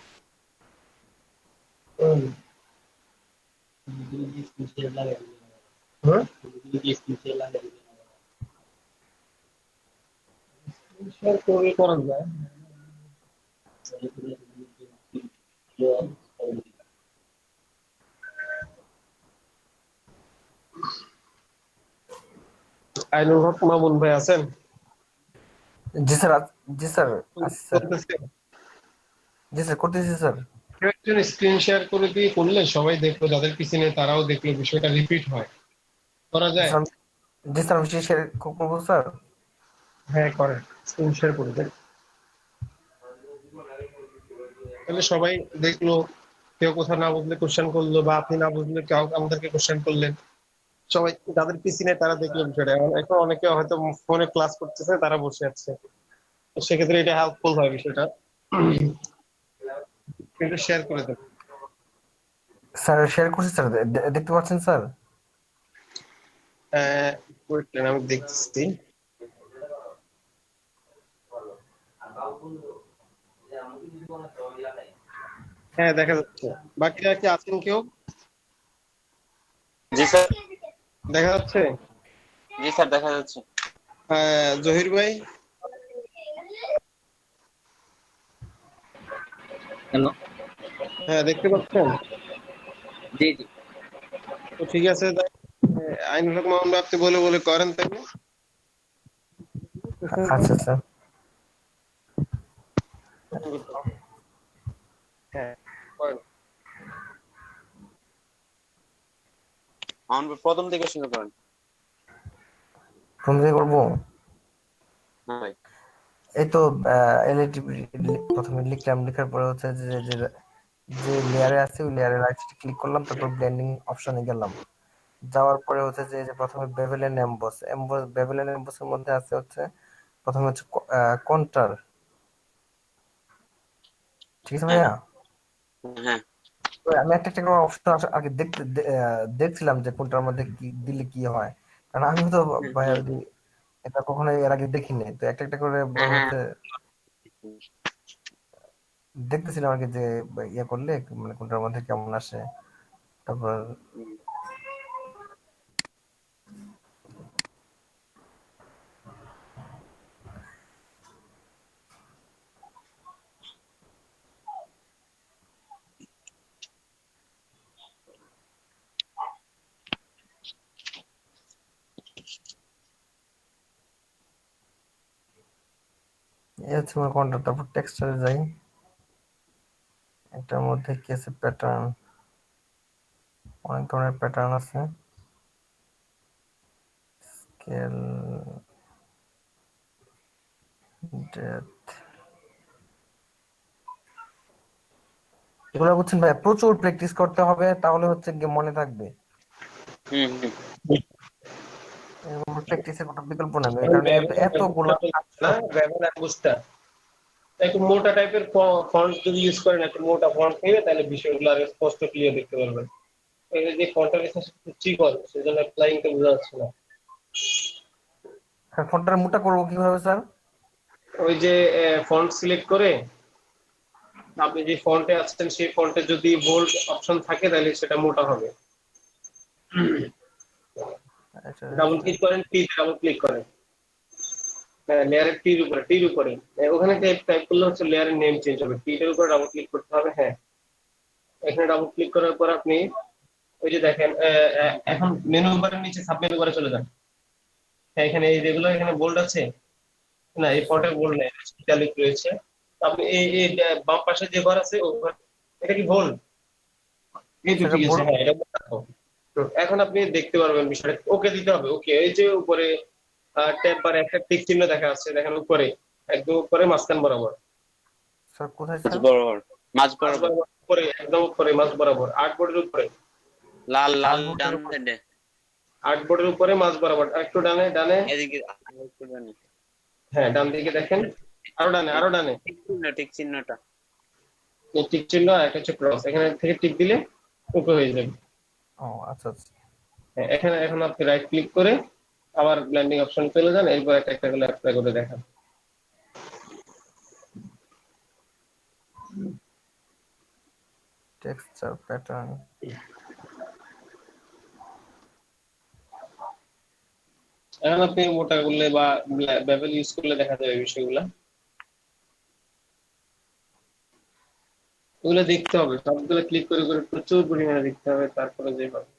হুম। হ্যাঁ? Share করে করা যায়। আইনুল হক মামুন ভাই আছেন? জি স্যার জি স্যার আচ্ছা স্যার বলতেছে, জি স্যার করতেছি স্যার। কেউ একজন স্ক্রিন শেয়ার করে দিয়ে করলে সবাই দেখলো, যাদের পিছনে তারাও দেখলো, বিষয়টা রিপিট হয়। করা যায়? স্যার জি স্যার আমি শেয়ার করবো স্যার। হ্যাঁ করেন, স্ক্রিন শেয়ার করে দেন। তাহলে সবাই দেখলো, কেউ কোথাও না বুঝলে কোশ্চেন করলো, বা আপনি না বুঝলে কেউ আমাদেরকে কোশ্চেন করলেন, সবাই যাদের পিছনে তারা দেখলো বিষয়টা। এখন অনেকে হয়তো ফোনে ক্লাস করতেছে, তারা বসে আছে, তো সেক্ষেত্রে এটা হেল্পফুল হয় বিষয়টা। কিন্তু শেয়ার করে দেন। স্যার শেয়ার করছি স্যার, দেখতে পাচ্ছেন স্যার? ওয়েট করেন, আমি দেখতেছি। হ্যাঁ দেখা যাচ্ছে। বাকিরা কি আছেন কেউ? জি স্যার। দেখা যাচ্ছে। জি স্যার, দেখা যাচ্ছে। জহির ভাই, হ্যালো। হ্যাঁ দেখতে পাচ্ছেন? জি জি। তো ঠিক আছে, আইনুল হক মামুন ভাই, আপনি বলে বলে করেন তাইলে। আচ্ছা স্যার। হ্যাঁ করেন। আমার প্রথম থেকে শুরু করেন। ফোন দিয়ে করবো। হ্যাঁ ভাই। এই তো এলইডি প্রথমে লিখলাম, লেখার পরে হচ্ছে যে যে যে লেয়ারে আছে ওই লেয়ারে রাইট ক্লিক করলাম, তারপর ব্লেন্ডিং অপশনে গেলাম। যাওয়ার পরে হচ্ছে যে প্রথমে বেভেলেন এমবস বেভেলেন এমবসের মধ্যে আছে হচ্ছে প্রথমে হচ্ছে কন্টার। ঠিক আছে হ্যাঁ ভাইয়া? হ্যাঁ। তো আমি একটা একটা করে অপশন আগে দেখছিলাম যে কোনটার মধ্যে কি দিলে কি হয়, কারণ আমি তো ভাইয়া এটা কখনো এর আগে দেখিনি, তো একটা একটা করে হ্যাঁ হ্যাঁ। হচ্ছে দেখতেছিলাম আর কি যে ইয়ে করলে মানে কোনটার মধ্যে কেমন আসে। তারপর এই হচ্ছে আমার কোনটা, তারপর টেক্সচারে যাই, এটার মধ্যে কি আছে প্যাটার্ন, অনেক ধরনের প্যাটার্ন আছে, স্কেল, ডেপথ, এগুলো বুঝছেন ভাই প্রচুর প্র্যাকটিস করতে হবে, তাহলে হচ্ছে গিয়ে মনে থাকবে। হুম হুম। প্র্যাকটিসের কোনো বিকল্প নাই, কারণ এতগুলা একটু মোটা টাইপের ফন্ট যদি ইউজ করেন, একটু মোটা ফন্ট নিয়ে, তাহলে বিষয়গুলো আরো স্পষ্ট ক্লিয়ার দেখতে পারবেন। এই যে ফন্টের চিকন, সেজন্য অ্যাপ্লাইংটা বোঝা যাচ্ছে না। ফন্টটা মোটা করবো কিভাবে স্যার? ওই যে ফন্ট সিলেক্ট করে আপনি যে ফন্টে আছেন, সেই ফন্টে যদি বোল্ড অপশন থাকে, তাহলে সেটা মোটা হবে। আচ্ছা ডাবল আচ্ছা ক্লিক করেন, ডাবল ক্লিক করেন। হ্যাঁ, লেয়ারের টির উপরে ওখানে টাইপ করলে হচ্ছে লেয়ারের নেম চেঞ্জ হবে। টির উপরে ডাবল ক্লিক করতে হবে। হ্যাঁ, এখানে ডাবল ক্লিক করার পর আপনি ওই যে দেখেন, এখন মেনু বারের নিচে সাব মেনু বারে চলে যান। হ্যাঁ, এখানে এই যেগুলো এখানে বোল্ড আছে না, এই ফন্টে বোল্ড নেই, ইটালিক রয়েছে। তো আপনি এই বাম পাশে যে ঘর আছে, ওই ঘর, এটা কি বোল্ড? এই তো সেটা ঠিক আছে, বল। হ্যাঁ এটা bold রাখো। তো এখন আপনি দেখতে পারবেন বিষয়টা, ওকে দিতে হবে। ওকে, এই যে উপরে ট্যাব বারে একটা টিক চিহ্ন দেখা যাচ্ছে, দেখেন উপরে, একদম উপরে মাঝখান বরাবর। স্যার কোথায় মাঝ স্যার? বরাবর। মাঝ মাঝ বরাবর। বরাবর উপরে, একদম উপরে মাঝ বরাবর, আর্টবোর্ডের উপরে। লাল লাল আর্টবোর্ডের ডান উপর? সাইডে। আর্টবোর্ডের উপরে মাঝ বরাবর, একটু ডানে ডানে। এদিকে একটু ডানে। হ্যাঁ, ডান দিকে দেখেন, আরো ডানে আরো ডানে। ঠিক চিহ্নটা। এই টিক চিহ্ন আর একটা হচ্ছে ক্রস, এখানে থেকে টিক দিলে ওকে হয়ে যাবে। ও আচ্ছা আচ্ছা। হ্যাঁ, এখানে এখন আপনি রাইট ক্লিক করে আবার ব্লেন্ডিং অপশন চলে যান, এরপর একটা একটা করে অ্যাপ্লাই করে দেখান। Texture pattern. এখন আপনি মোটা করলে বা বেভেল ইউজ করলে দেখা যাবে বিষয়গুলা। ওগুলো দেখতে হবে, সবগুলো ক্লিক করে করে প্রচুর পরিমাণে দেখতে হবে, তারপরে যে পাবে।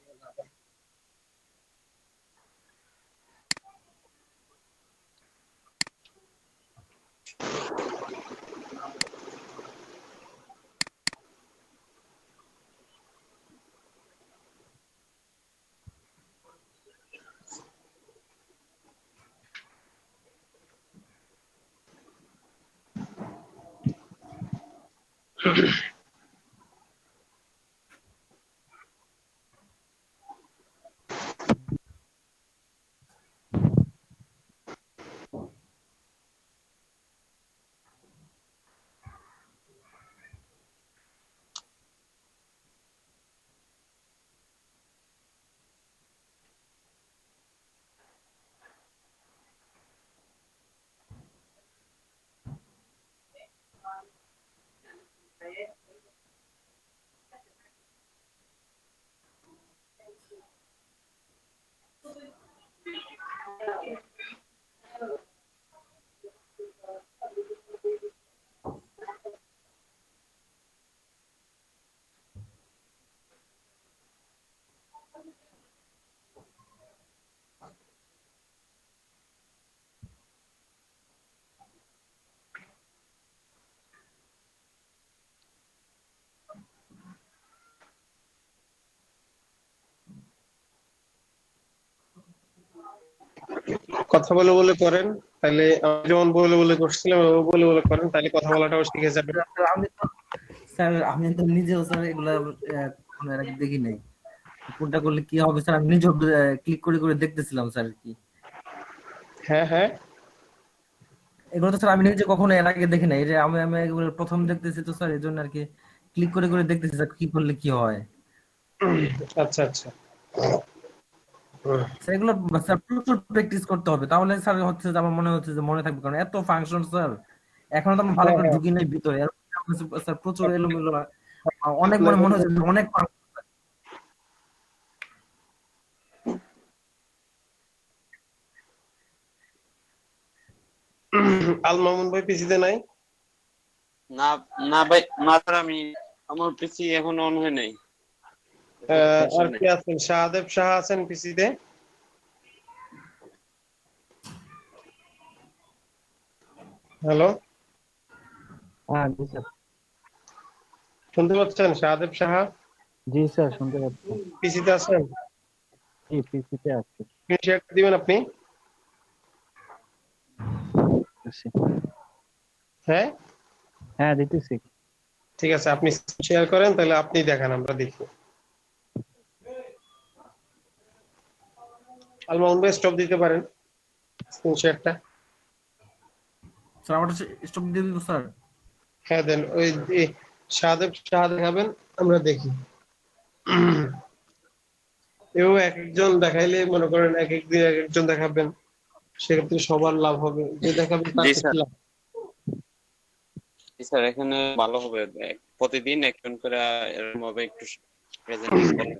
কথা বলে বলে করেন, তাহলে আমি যেমন বলে বলে করছিলাম এভাবে বলে বলে করেন, তাহলে কথা বলাটাও শিখে যাবেন। আমি তো স্যার, আমি তো নিজেও স্যার এগুলা কখনো এর আগে দেখি নাই। কোনটা করলে কি হবে স্যার, আমি নিজেও ক্লিক করে করে দেখতেছিলাম স্যার কি। হ্যাঁ হ্যাঁ, এগুলো তো স্যার আমি নিজে কখনো এর আগে দেখি নাই, এই যে আমি আমি এগুলো প্রথম দেখতেছি তো স্যার, এই জন্য আর কি ক্লিক করে করে দেখতেছি স্যার কি করলে কি হয়। আচ্ছা আচ্ছা। স্যার এগুলো স্যার প্রচুর প্র্যাকটিস করতে হবে, তাহলে স্যার হচ্ছে যে আমার মনে হচ্ছে যে মনে থাকবে, কারণ এত ফাংশন স্যার এখনো তো আমি ভালো হ্যাঁ করে হ্যাঁ, ঢুকি নাই ভিতরে। স্যার প্রচুর এলোমেলো, অনেক মনে মনে হচ্ছে যে অনেক আল মামুন ভাই পিসিতে নাই? না না ভাই, না স্যার, আমার পিসি এখন অন হয় নাই, আর টেনশন নেই। কি আছেন, শাহাদেব শাহ আছেন পিসিতে? হ্যালো, হ্যাঁ জি স্যার। শুনতে পাচ্ছেন? শাহাদেব সাহা জি স্যার, শুনতে পাচ্ছি। পিসিতে আছেন? জি, পিসিতে আছে। স্ক্রিন শেয়ার দিবেন আপনি? আছি। হ্যাঁ হ্যাঁ, দিতেছি। ঠিক আছে, আপনি শেয়ার করেন, তাহলে আপনি দেখান, আমরা দেখি। আল মামুন ভাই স্টপ দিতে পারেন স্ক্রিন শেয়ারটা। স্যার। আমারটা স্টপ দিয়ে দিব স্যার। হ্যাঁ দেন, ওই শাহাদেব শাহ দেখাবেন, আমরা দেখি। এও এক একজন দেখাইলে মনে করেন এক একদিন এক একজন দেখাবেন, সেক্ষেত্রে সবার লাভ হবে, যে দেখাবেন তার জি বেশি স্যার, লাভ। জি স্যার, এখানে ভালো হবে, প্রতিদিন একজন করে এরকম ভাবে একটু প্রেজেন্টেশন করতে।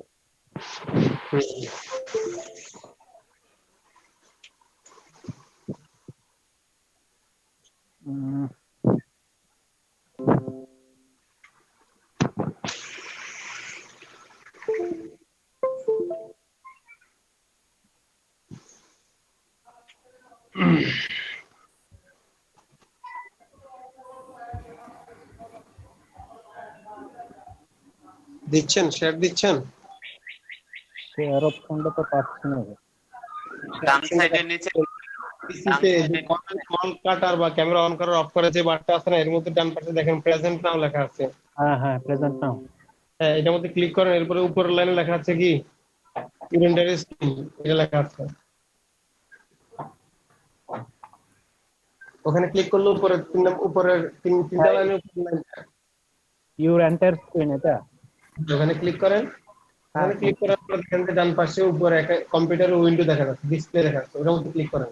উম, দিচ্ছেন, শেয়ার দিচ্ছেন? শেয়ার অপশনটা তো পাচ্ছি না ভাই। ডান সাইডের নিচে, ডান পিসিতে যে সাইডে কমেন্ট অন কাটার বা ক্যামেরা অন করার অফ করার যে বারটা আছে না, এর মধ্যে ডান পাশে দেখেন প্রেজেন্ট নাও লেখা আছে। হ্যাঁ হ্যাঁ, প্রেজেন্ট নাও। হ্যাঁ, এটার মধ্যে ক্লিক করেন, এরপরে উপরের লাইনে লেখা আছে কি ইভেন্টারি স্ক্রিন, এটা লেখা আছে। ওখানে ক্লিক করলে উপরে উপরের তিনটা লাইনের ইউর এন্টার স্ক্রিন এটা। ওখানে ক্লিক করেন। হ্যাঁ, ওখানে ক্লিক করার পর দেখেন যে ডান পাশে উপরে একটা কম্পিউটারের উইন্ডো দেখা যাচ্ছে, ডিসপ্লে দেখা যাচ্ছে, ওটার মধ্যে ক্লিক করেন।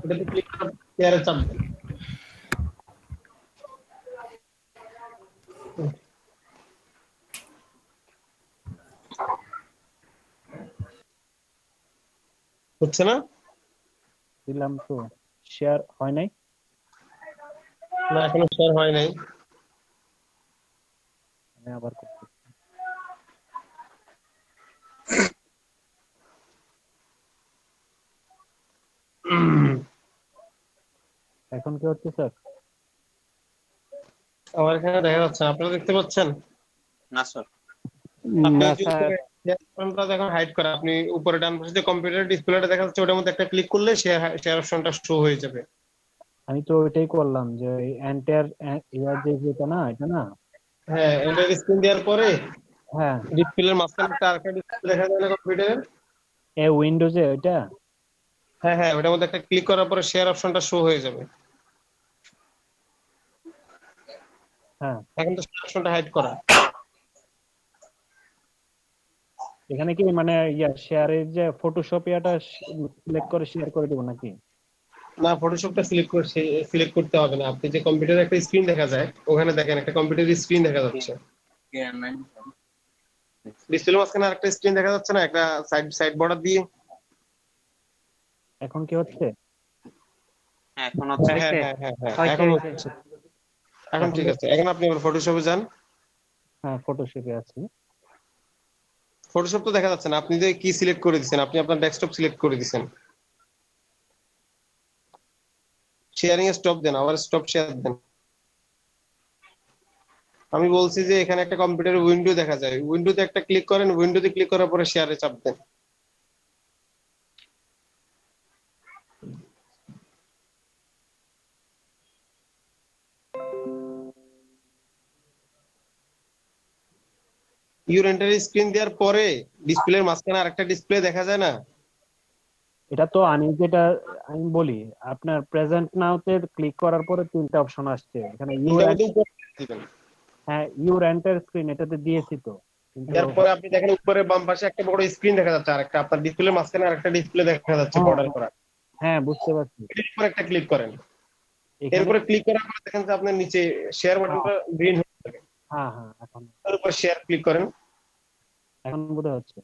ওটাতে ক্লিক করার চেয়ারে চাপ দেন। হচ্ছে না? দিলাম তো, শেয়ার হয় নাই। না, এখনো শেয়ার হয় নাই। আমি আবার করছি। এখন কি হচ্ছে স্যার? আমার এখানে দেখা যাচ্ছে না। আপনারা দেখতে পাচ্ছেন? না স্যার। আপনি না ওই যে স্যার, উপরে share button-টা দেখুন হাইড করা। আপনি উপরে ডান পাশে যে কম্পিউটার ডিসপ্লেটা দেখা যাচ্ছে ওটার মধ্যে একটা ক্লিক করলে শেয়ার অপশনটা শো হয়ে যাবে। আমি তো ওইটাই করলাম যে এন্টার ইয়ার যে যেটা না, এটা না। হ্যাঁ, এন্টার স্ক্রিন দেওয়ার পরে হ্যাঁ, ডিসপ্লের মাঝখানে একটা আরেকটা ডিসপ্লে দেখা যায় না কম্পিউটারের? এ উইন্ডোজে ওইটা। হ্যাঁ হ্যাঁ, ওটার মধ্যে একটা ক্লিক করার পরে শেয়ার অপশনটা শো হয়ে যাবে। হ্যাঁ, এখন তো শেয়ার অপশনটা হাইড করা। এখানে কি মানে শেয়ারের যে ফটোশপ ইয়াটা সিলেক্ট করে শেয়ার করে দেবো নাকি? না, ফটোশপটা সিলেক্ট করতে হবে না। আপনি যে কম্পিউটারে একটা স্ক্রিন দেখা যায়, ওখানে দেখেন একটা কম্পিউটারের স্ক্রিন দেখা যাচ্ছে। ডিসপ্লের মাঝখানে আরেকটা স্ক্রিন দেখা যাচ্ছে না, একটা সাইড সাইড বর্ডার দিয়ে? এখন কি হচ্ছে? হ্যাঁ, এখন হচ্ছে। হ্যাঁ হ্যাঁ হ্যাঁ হ্যাঁ হ্যাঁ, এখন হচ্ছে। এখন ঠিক আছে। এখন আপনি আবার ফটোশপে যান। হ্যাঁ, ফটোশপে আছি। ফটোশপ তো দেখা যাচ্ছে না। আপনি যে কি সিলেক্ট করে দিয়েছেন, আপনি আপনার ডেস্কটপ সিলেক্ট করে দিয়েছেন। শেয়ারিং এ স্টপ দেন, আবার স্টপ শেয়ার দেন। আমি বলছি যে এখানে একটা কম্পিউটারের উইন্ডো দেখা যায়, উইন্ডোতে একটা ক্লিক করেন, উইন্ডোতে ক্লিক করার পরে শেয়ারে চাপ দেন। ইউর এন্টার স্ক্রিন দেওয়ার পরে ডিসপ্লের মাঝখানে আরেকটা ডিসপ্লে দেখা যায় না? এটা তো আমি যেটা আমি বলি, আপনার প্রেজেন্ট নাওতে ক্লিক করার পরে তিনটা অপশন আসছে এখানে এটার মধ্যে উপরে দিবেন। হ্যাঁ, ইউর এন্টার স্ক্রিন এটাতে দিয়েছি তো, কিন্তু এরপরে আপনি দেখেন উপরে বাম পাশে একটা বড় স্ক্রিন দেখা যাচ্ছে, আরেকটা আপনার ডিসপ্লের মাঝখানে আরেকটা ডিসপ্লে দেখা যাচ্ছে বর্ডার করা। হ্যাঁ, বুঝতে পারছি। এর উপরে একটা ক্লিক করেন। এখানে এরপরে ক্লিক করার পরে দেখেন যে আপনার নিচে শেয়ার বাটনটা গ্রিন হয়ে যাবে। হ্যাঁ হ্যাঁ, এখন তার উপর শেয়ার ক্লিক করেন। এখন বোধহয় হচ্ছে।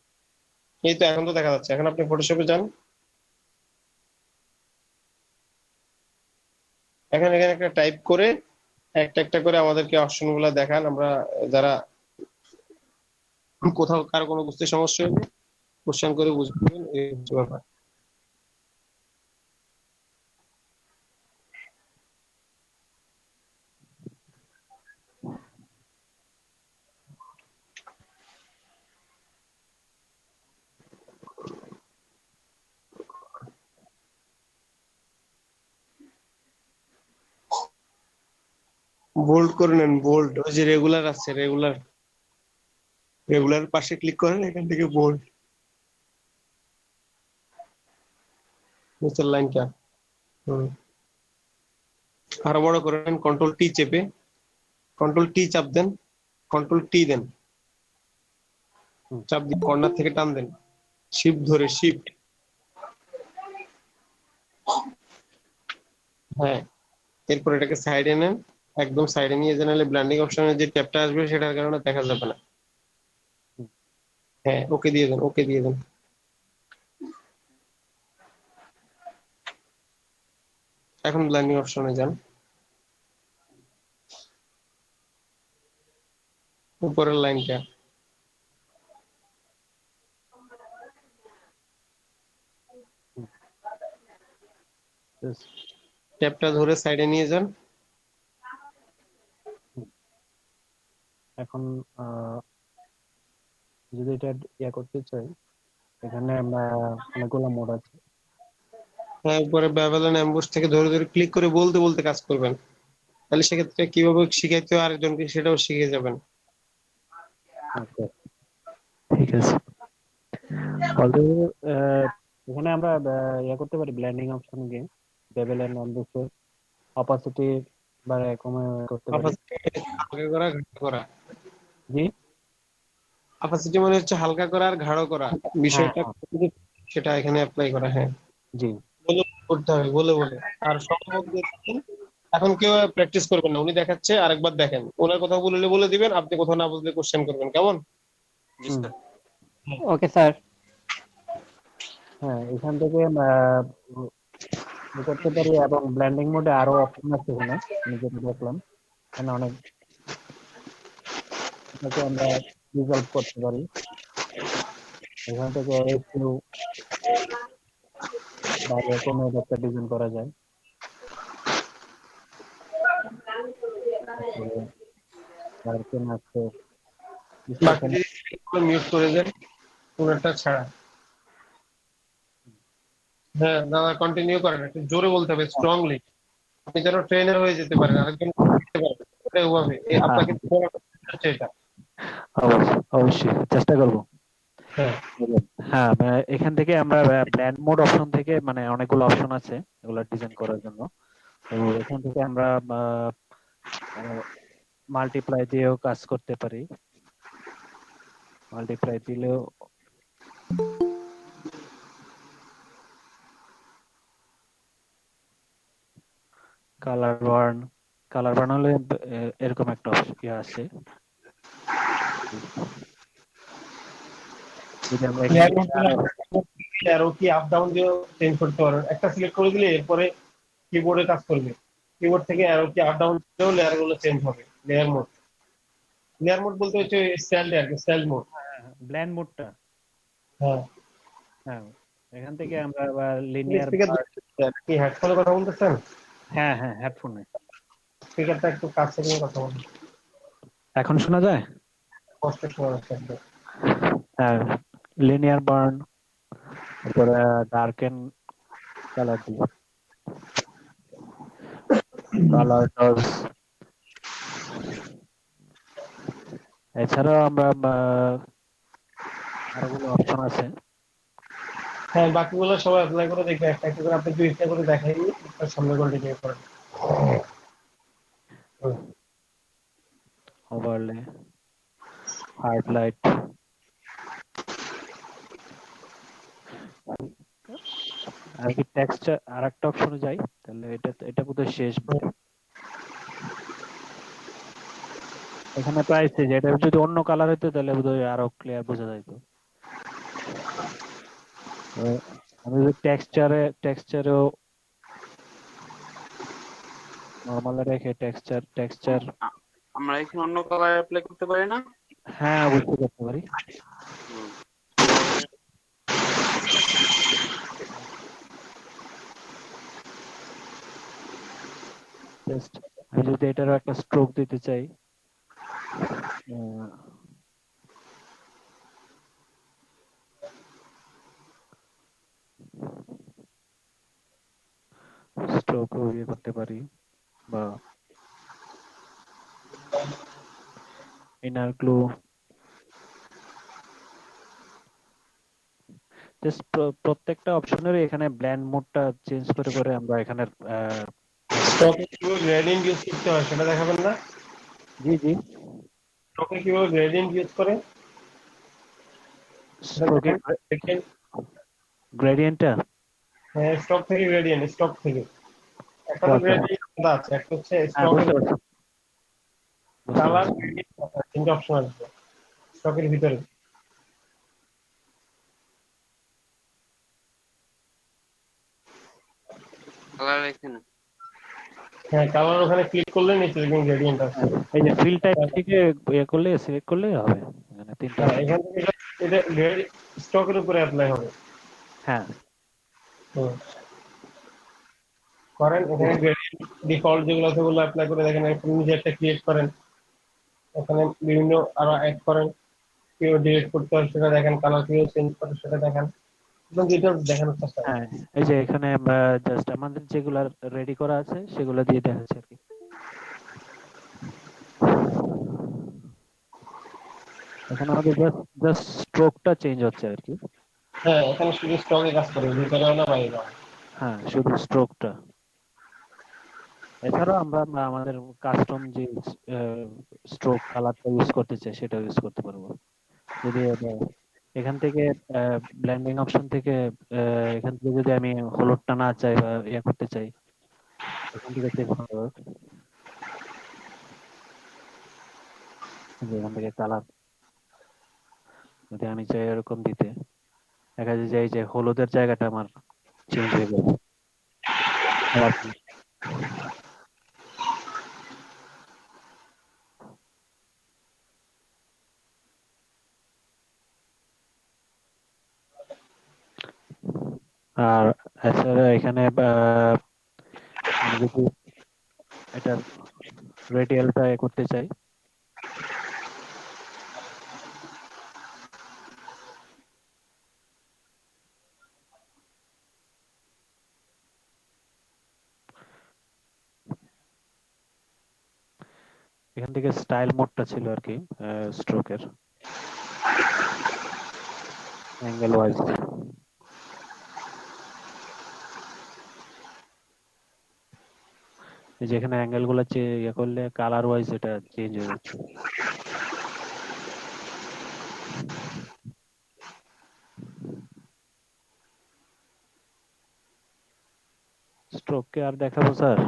এই তো, এখন তো দেখা যাচ্ছে। এখন আপনি ফটোশপে যান। এখানে এখানে একটা টাইপ করে একটা একটা করে আমাদেরকে অপশন গুলা দেখান। আমরা যারা কোথাও কারো কোনো বুঝতে সমস্যা হলে কোশ্চেন করে বুঝবেন, এই হচ্ছে ব্যাপার। বোল্ড করে নেন, বোল্ড। ওই যে রেগুলার আছে, রেগুলার রেগুলার পাশে ক্লিক করেন, এখান থেকে বোল্ড নিচের লাইনটা। আরো বড় করে নেন, কন্ট্রোল টি চেপে, কন্ট্রোল টি চাপ দেন, কন্ট্রোল টি দেন, চাপ দিয়ে কর্নার থেকে টান দেন, শিফট ধরে, শিফট। হ্যাঁ, এরপর এটাকে সাইডে নেন, একদম সাইডে নিয়ে যান, নাহলে ব্ল্যান্ডিং অপশনের যে ট্যাবটা আসবে সেটার কারণে দেখা যাবে না। হ্যাঁ, ওকে দিয়ে দেন, ওকে দিয়ে দেন। এখন ব্ল্যান্ডিং অপশনে যান, উপরের লাইনটা ট্যাবটা ধরে সাইডে নিয়ে যান। এখন যদি এটা করতে চাই, এখানে অনেকগুলো মোড আছে। হ্যাঁ, উপরে ব্যাবেলন অ্যাম্বুশ থেকে ধরে ধরে ক্লিক করে বলতে বলতে কাজ করবেন, তাহলে সেক্ষেত্রে কিভাবে শিখাইতে হয় আরেকজনকে সেটাও শিখে যাবেন। আচ্ছা, ঠিক আছে। অলরেডি এখানে আমরা করতে পারি ব্লেন্ডিং অপশন গিয়ে বেভেলের নাম দিচ্ছে অপাসিটি বাড়ায় কমে করতে পারি। হালকা করা, ঘাড়ো করা। জি, অপাসিটি মানে হচ্ছে হালকা করা আর গাঢ় করা, বিষয়টা সেটা এখানে অ্যাপ্লাই করা। হ্যাঁ, জি, বলে করতে হবে, বলে বলে। আর সম্ভব দেখছেন, এখন কেউ প্র্যাকটিস করবেন না, উনি দেখাচ্ছে আরেকবার দেখেন, ওনার কথা বললে বলে দিবেন, আপনি কোথাও না বুঝলে কোশ্চেন করবেন, কেমন? জি স্যার। Okay sir. হ্যাঁ, এখান থেকে ই করতে পারি, এবং ব্লেন্ডিং মোডে আরো অপশন আছে এখানে, আমি যেটা দেখলাম এখানে অনেক, এটাকে আমরা রিজলভ করতে পারি। এখান থেকে একটু বাইরে কোনো একটা ডিজাইন করা যায়। তারপরে ডার্কেন আছে, বাকি distortion যদি মিউট করে দেন পুরোটা ছাড়া। হ্যাঁ দাদা কন্টিনিউ করেন, একটু জোরে বলতে হবে, স্ট্রংলি। আপনি যেন ট্রেনার হয়ে যেতে পারেন, আরেকজন শিখতে পারবেন। এটা ওভাবে হ্যাঁ, আপনাকে বলা হচ্ছে এটা। অবশ্যই অবশ্যই চেষ্টা করব। হ্যাঁ হ্যাঁ, এখান থেকে আমরা ব্ল্যান্ড মোড অপশন থেকে, মানে অনেকগুলো অপশন আছে এগুলো ডিজাইন করার জন্য। তো এখান থেকে আমরা মাল্টিপ্লাই দিয়েও কাজ করতে পারি। মাল্টিপ্লাই দিলেও কালার বার্ন হলে এরকম একটা ইয়ে আছে। যদি আমরা এখান থেকে আরো অ্যারো কি আপ ডাউন দিয়েও চেঞ্জ করতে পারবেন। একটা সিলেক্ট করে দিলে এরপরে কিবোর্ডে কাজ করবে। কিবোর্ড থেকে অ্যারো কি আপ ডাউন দিলেও লেয়ার গুলো চেঞ্জ হবে। লেয়ার মোড বলতে হচ্ছে স্টাইল আর কি, স্টাইল মোড। ব্ল্যান্ড মোডটা, হ্যাঁ হ্যাঁ, এখান থেকে আমরা আবার লিনিয়ার, স্পিকার কি হেডফোনে কথা বলতেছেন? হ্যাঁ হ্যাঁ হেডফোনে। স্পিকারটা একটু কাছে নিয়ে কথা বলুন, এখন শোনা যায়? কষ্ট শোনা যাচ্ছে একদম। হ্যাঁ, লিনিয়ার বার্ন, তারপরে ডার্কেন কালার দিয়ে, কালার ডজ। এছাড়াও আমরা আরোগুলো অপশন আছে। হ্যাঁ বাকিগুলো সবাই অ্যাপ্লাই করে দেখবে, একটা একটা করে আপনি দুইটা করে দেখাই, তার সামনে করে ডিজাইন করেন। ওভারলে, হাইলাইট, আর কি টেক্সচার, আর একটা অপশনে যাই, তাহলে এটা বোধহয় শেষ বোধ হয়। এখানে প্রাইস, যে এটা যদি অন্য কালার হইতো তাহলে বোধহয় আরো ক্লিয়ার বোঝা যাইতো। আমি যদি টেক্সচারেও নরমাল রেখে টেক্সচার, আমরা এখানে অন্য কালার অ্যাপ্লাই করতে পারি না? হ্যাঁ অবশ্যই করতে পারি। হুম। জাস্ট আমি যদি এটারও একটা স্ট্রোক দিতে চাই, স্ট্রোক ইয়ে করতে পারি, বা ইনার গ্লু। জাস্ট প্রত্যেকটা অপশনের এখানে ব্ল্যান্ড মোডটা চেঞ্জ করে করে আমরা এখানে স্টকে কিভাবে গ্রেডিয়েন্ট ইউজ করতে হয় সেটা দেখাবেন না? জি জি, স্টকে কিভাবে গ্রেডিয়েন্ট ইউজ করে সেটা স্ট্রোকে দেখেন। গ্রেডিয়েন্টটা, হ্যাঁ স্টক থেকে গ্রেডিয়েন্ট, স্টক থেকে একটা তো আচ্ছা, গ্রেডিয়েন্ট আছে, একটা হচ্ছে হ্যাঁ স্টকের বুঝতে পারছি, বুঝতে কালার পারছি। গ্রেডিয়েন্ট, তিনটা অপশন আছে স্টকের ভিতরে। কালার এখানে। হ্যাঁ কালার ওখানে ক্লিক করলে নিচে দেখবেন গ্রেডিয়েন্ট আছে। হ্যাঁ, এই যে ফিল টাইপ থেকে ইয়ে করলে, সিলেক্ট করলে হবে, এখানে তিনটা হ্যাঁ option। এখান থেকে এটা স্টকের উপরে অ্যাপ্লাই হবে। হ্যাঁ, হুম, করেন এখানে গ্রেডিয়েন্ট ডিফল্ট যেগুলো আছে ওগুলো অ্যাপ্লাই করে দেখেন, আপনি নিজে একটা ক্রিয়েট করেন, ওখানে বিভিন্ন আরো অ্যাড করেন, কিভাবে ডিলিট করতে হয় সেটা দেখেন, কালার কিভাবে চেঞ্জ করে সেটা দেখেন, একদম ডিটেলস দেখানোর চেষ্টা করেন। হ্যাঁ, এই যে এখানে আমরা জাস্ট আমাদের যেগুলা রেডি করা আছে সেগুলো দিয়ে দেখাচ্ছি আর কি। এখানে আমাদের জাস্ট স্ট্রোকটা চেঞ্জ হচ্ছে আর কি। হ্যাঁ এখানে শুধু স্টকে কাজ করে, ভিতরে না বাইরে না। হ্যাঁ, শুধু স্ট্রোকটা। এছাড়াও আমরা আমাদের কাস্টম যে স্ট্রোক কালারটা ইউজ করতে চাই সেটা ইউজ করতে পারবো। যদি এখান থেকে ব্লেন্ডিং অপশন থেকে, এখান থেকে যদি আমি হলুদটা না চাই বা ইয়ে করতে চাই, এখান থেকে চেঞ্জ করতে পারবো। এখান থেকে কালার যদি আমি চাই এরকম দিতে, দেখা যায় যে এই যে হলুদের জায়গাটা আমার চেঞ্জ হয়ে গেল। আবার আর এছাড়া এখানে আমি যদি এটার রেডিয়ালটা করতে চাই, এখান থেকে স্টাইল মোডটা ছিল আর কি স্ট্রোকের অ্যাঙ্গেল ওয়াইজ। যেখানে অ্যাঙ্গেল গুলো ইয়ে করলে কালার ওয়াইজ এটা চেঞ্জ হয়ে যাচ্ছে। স্ট্রোক কে আর দেখাবো স্যার?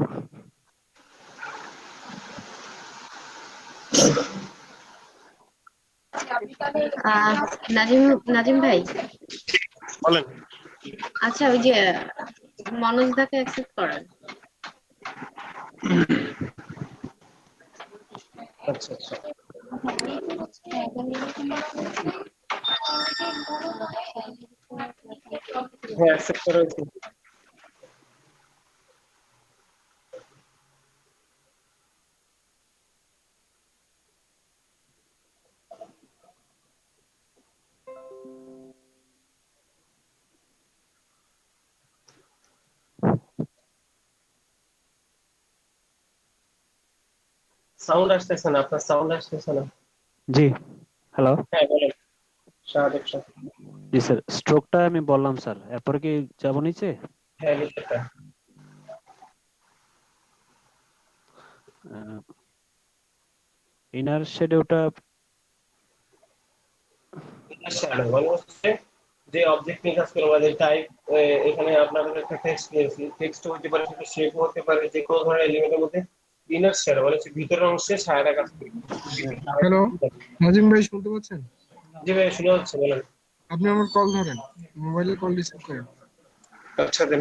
আহ নাজিম নাজিম ভাই, বলেন। আচ্ছা ওই যে মনোজ দাকে অ্যাকসেপ্ট করেন। আচ্ছা আচ্ছা, হ্যাঁ অ্যাকসেপ্ট করা হয়েছে। সাউন্ড আসতেছে না, আপনার সাউন্ড আসতেছে না। জি, হ্যালো। হ্যাঁ বলেন, স্বাভাবিক স্যার। জি স্যার, স্ট্রোকটা আমি বললাম স্যার, এরপরে কি যাবো নিচে? হ্যাঁ নিচেটা ইনার শেডোটা শ্যাডো মানে হচ্ছে যে অবজেক্ট নিয়ে কাজ করে, আমাদের টাইপ। এখানে আপনাদের একটা টেক্সট নিয়েছি, টেক্সট হতে পারে, সেটা শেপ হতে পারে, যে কোনো ধরনের এলিমেন্টের মধ্যে ইনার শ্যাডো মানে হচ্ছে ভিতরের অংশে ছায়াটা কাজ করে। হ্যালো, নাজিম ভাই শুনতে পাচ্ছেন? জি ভাই শোনা যাচ্ছে, বলেন। আপনি আমার কল ধরেন, মোবাইলে কল রিসিভ করেন। আচ্ছা দেন।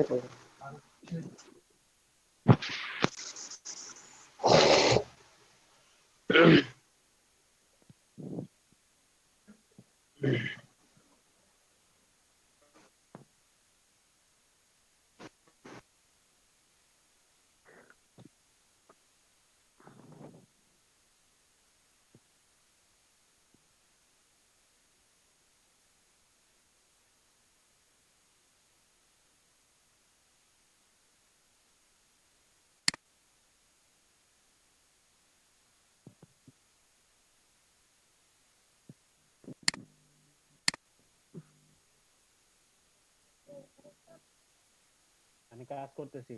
আমি কাজ করতেছি,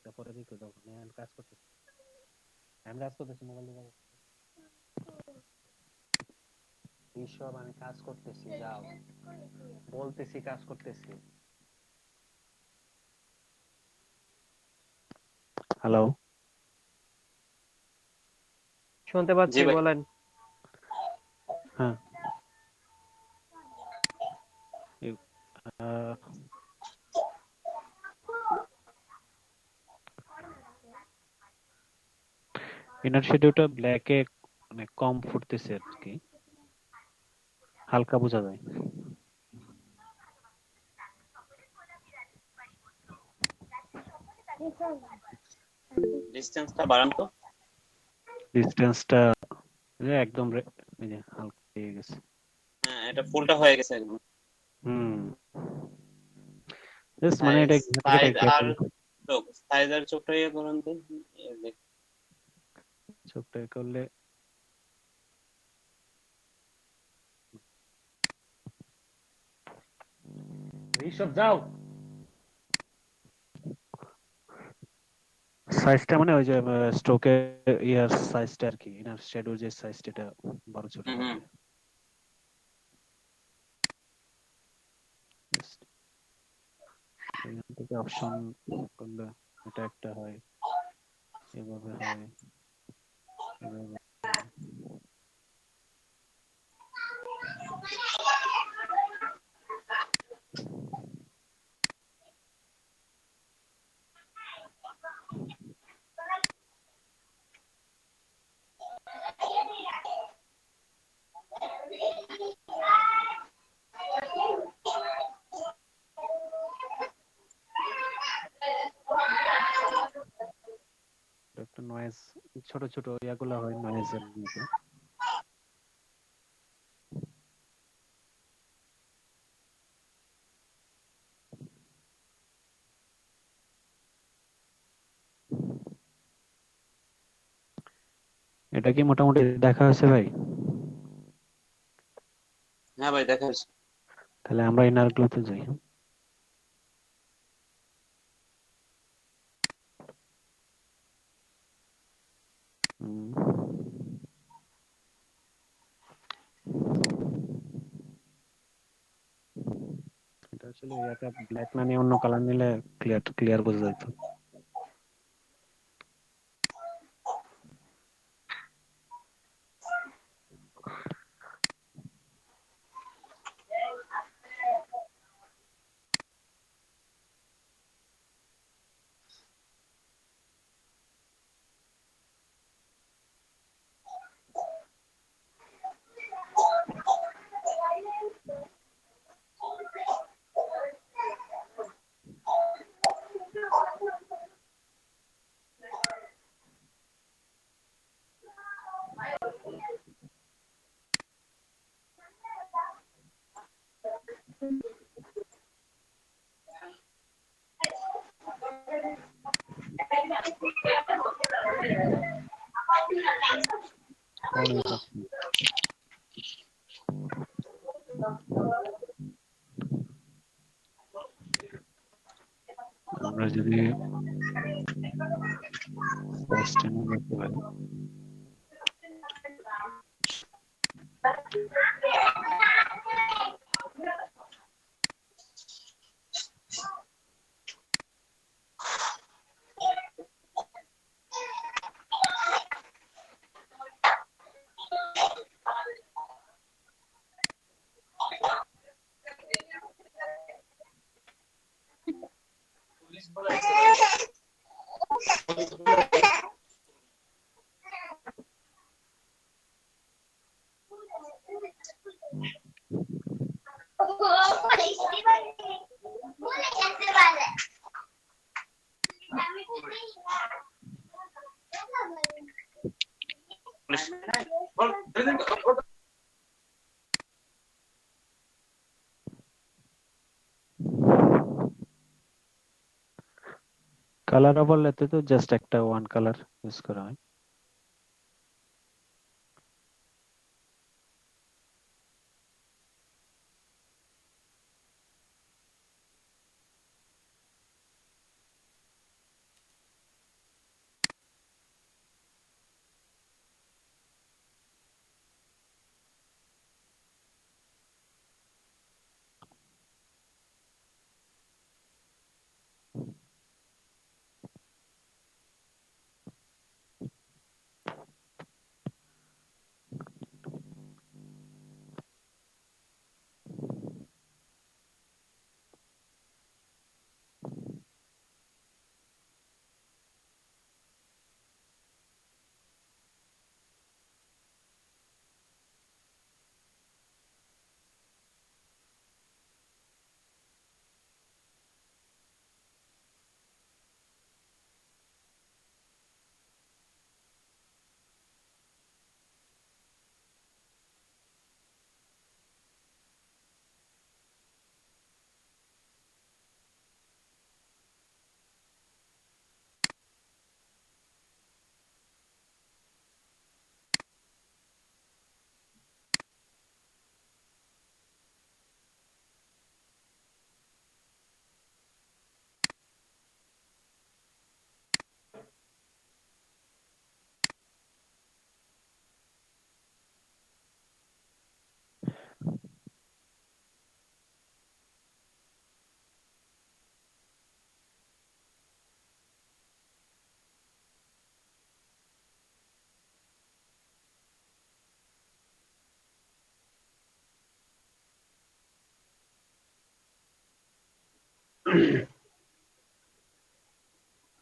তারপরে দেখো যখন আমি কাজ করতেছি, মোবাইল দিয়ে এইসব আমি কাজ করতেছি, যাও বলতেছি কাজ করতেছি। হ্যালো, শুনতে পাচ্ছি, জি ভাই। বলেন। হ্যাঁ ইনার শেডোটা ব্ল্যাকে মানে কম ফুটতেছে আর কি, হালকা বোঝা যায়। ডিসটেন্সটা বাড়ান তো। ডিসটেন্সটা একদম এই যে হালকা হয়ে গেছে। হ্যাঁ, এটা ফুলটা হয়ে গেছে একদম। হুম, জাস্ট মানে এটা সাইজ আর কেটে চোখ, সাইজ আর চোখটা ইয়ে করুন তো। এই যে, চোখটা করলে এইসব যাও। সাইজটা মানে ওই যে স্ট্রোকের ইয়ার সাইজটা আর কি, ইনার শ্যাডোর যে সাইজটা এটা বড় ছোট হুম হুম। করবে। Just এখান থেকে অপশন করলে এটা একটা হয়, এভাবে হয়, এভাবে হয়। নয়েজ, ছোট ছোট ইয়াগুলো হয় নয়েজের মতো। এটা কি মোটামুটি দেখা হয়েছে ভাই? হ্যাঁ ভাই, দেখা যাচ্ছে। তাহলে আমরা ইনার গ্লোতে যাই। হুম। এটা আসলে ইয়াটা ব্ল্যাক না নিয়ে অন্য কালার নিলে ক্লিয়ার ক্লিয়ার বোঝা যেত। অনেক আছে। আমরা যদি ওয়েস্টার্ন করতে পারি, কালার ওভারলেতে তো জাস্ট একটা ওয়ান কালার ইউজ করা হয়।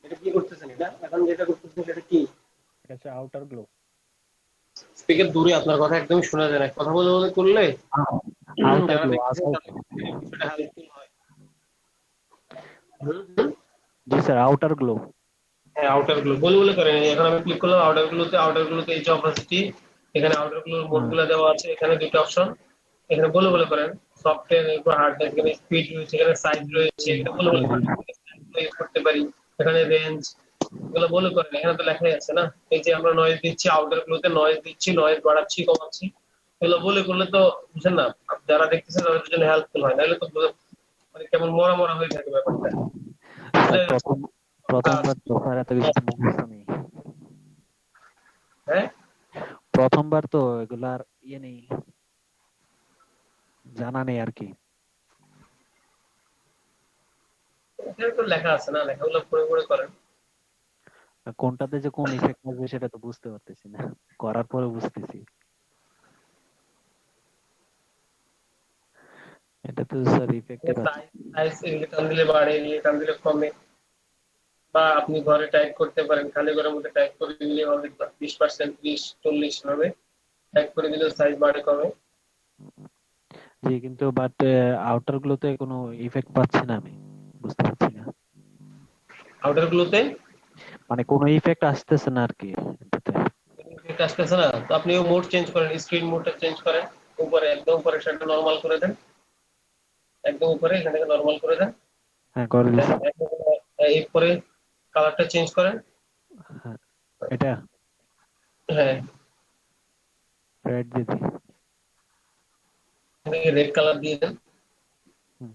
এটা কি করতেছেন? এটা এখন যেটা করতেছেন সেটা কি? এটা হচ্ছে আউটার গ্লো। স্পিকার দূরে, আপনার কথা একদমই শোনা যায় না। কথা বলে বলে করলে আউটার যারা গ্লো দেখতেছে আউটার, তাদের বিষয়টা হেল্পফুল হয়। হুম হুম। জি স্যার, আউটার গ্লো। হ্যাঁ আউটার গুলো বলে বলে করেন। এখন আমি ক্লিক করলাম আউটার গুলোতে এই যে অপাসিটি, এখানে আউটার গুলোর মোড হ্যাঁ গুলো দেওয়া আছে, এখানে দুটো অপশন, এখানে বলে বলে করেন সফটওয়্যার এরপর হার্ডওয়্যার, এখানে স্পিড রয়েছে, এখানে সাইজ রয়েছে, এটা বলে বলে করেন। ইউজ করতে পারি, এখানে রেঞ্জ, এগুলো বলে করেন। এখানে তো লেখাই আছে না, এই যে আমরা নয়েজ দিচ্ছি, আউটার গুলোতে নয়েজ দিচ্ছি, নয়েজ বাড়াচ্ছি কমাচ্ছি, এগুলো বলে করলে তো বুঝেন না, যারা দেখতেছে তাদের জন্য হেল্পফুল হয়, নাহলে তো মানে কেমন মরা মরা হয়ে থাকে ব্যাপারটা। স্যার, বুঝলেন? প্রথমবার তো স্যার এত কিছু তো মুখস্থ নেই। হ্যাঁ প্রথমবার তো এগুলার নেই, জানা নেই আর কি। এখানে তো লেখা আছে না, লেখাগুলো পড়ে পড়ে করেন। কোনটাতে যে কোন ইফেক্ট আসবে সেটা তো বুঝতে পারতেছি না, করার পরে বুঝতেছি। এটা তো স্যার ইফেক্টের আছে। সাইজ এদিকে টান দিলে বাড়ে, এদিকে টান দিলে কমে, বা আপনি ঘরে টাইপ করতে পারেন, খালি ঘরের মধ্যে টাইপ করে দিলে হবে 20%, 30, 40 ভাবে টাইপ করে দিলে সাইজ বাড়ে কমে। জি, কিন্তু বাট আউটার গুলোতে কোনো ইফেক্ট পাচ্ছি না আমি, বুঝতে পারছি না, আউটার গুলোতে মানে কোনো ইফেক্ট আসতেছে না আর কি এটাতে। ইফেক্ট আসতেছে না, তো আপনি মোড চেঞ্জ করেন, স্ক্রিন মোডটা চেঞ্জ করেন, উপরে একদম উপরে সেটা নরমাল করে দেন, একদম উপরে এখান থেকে নরমাল করে দেন, হ্যাঁ, করে দেন দিছি। এরপরে কালারটা চেঞ্জ করেন। হ্যাঁ, এটা হ্যাঁ রেড দিদি। রেড কালার দিয়ে দেন। হুম।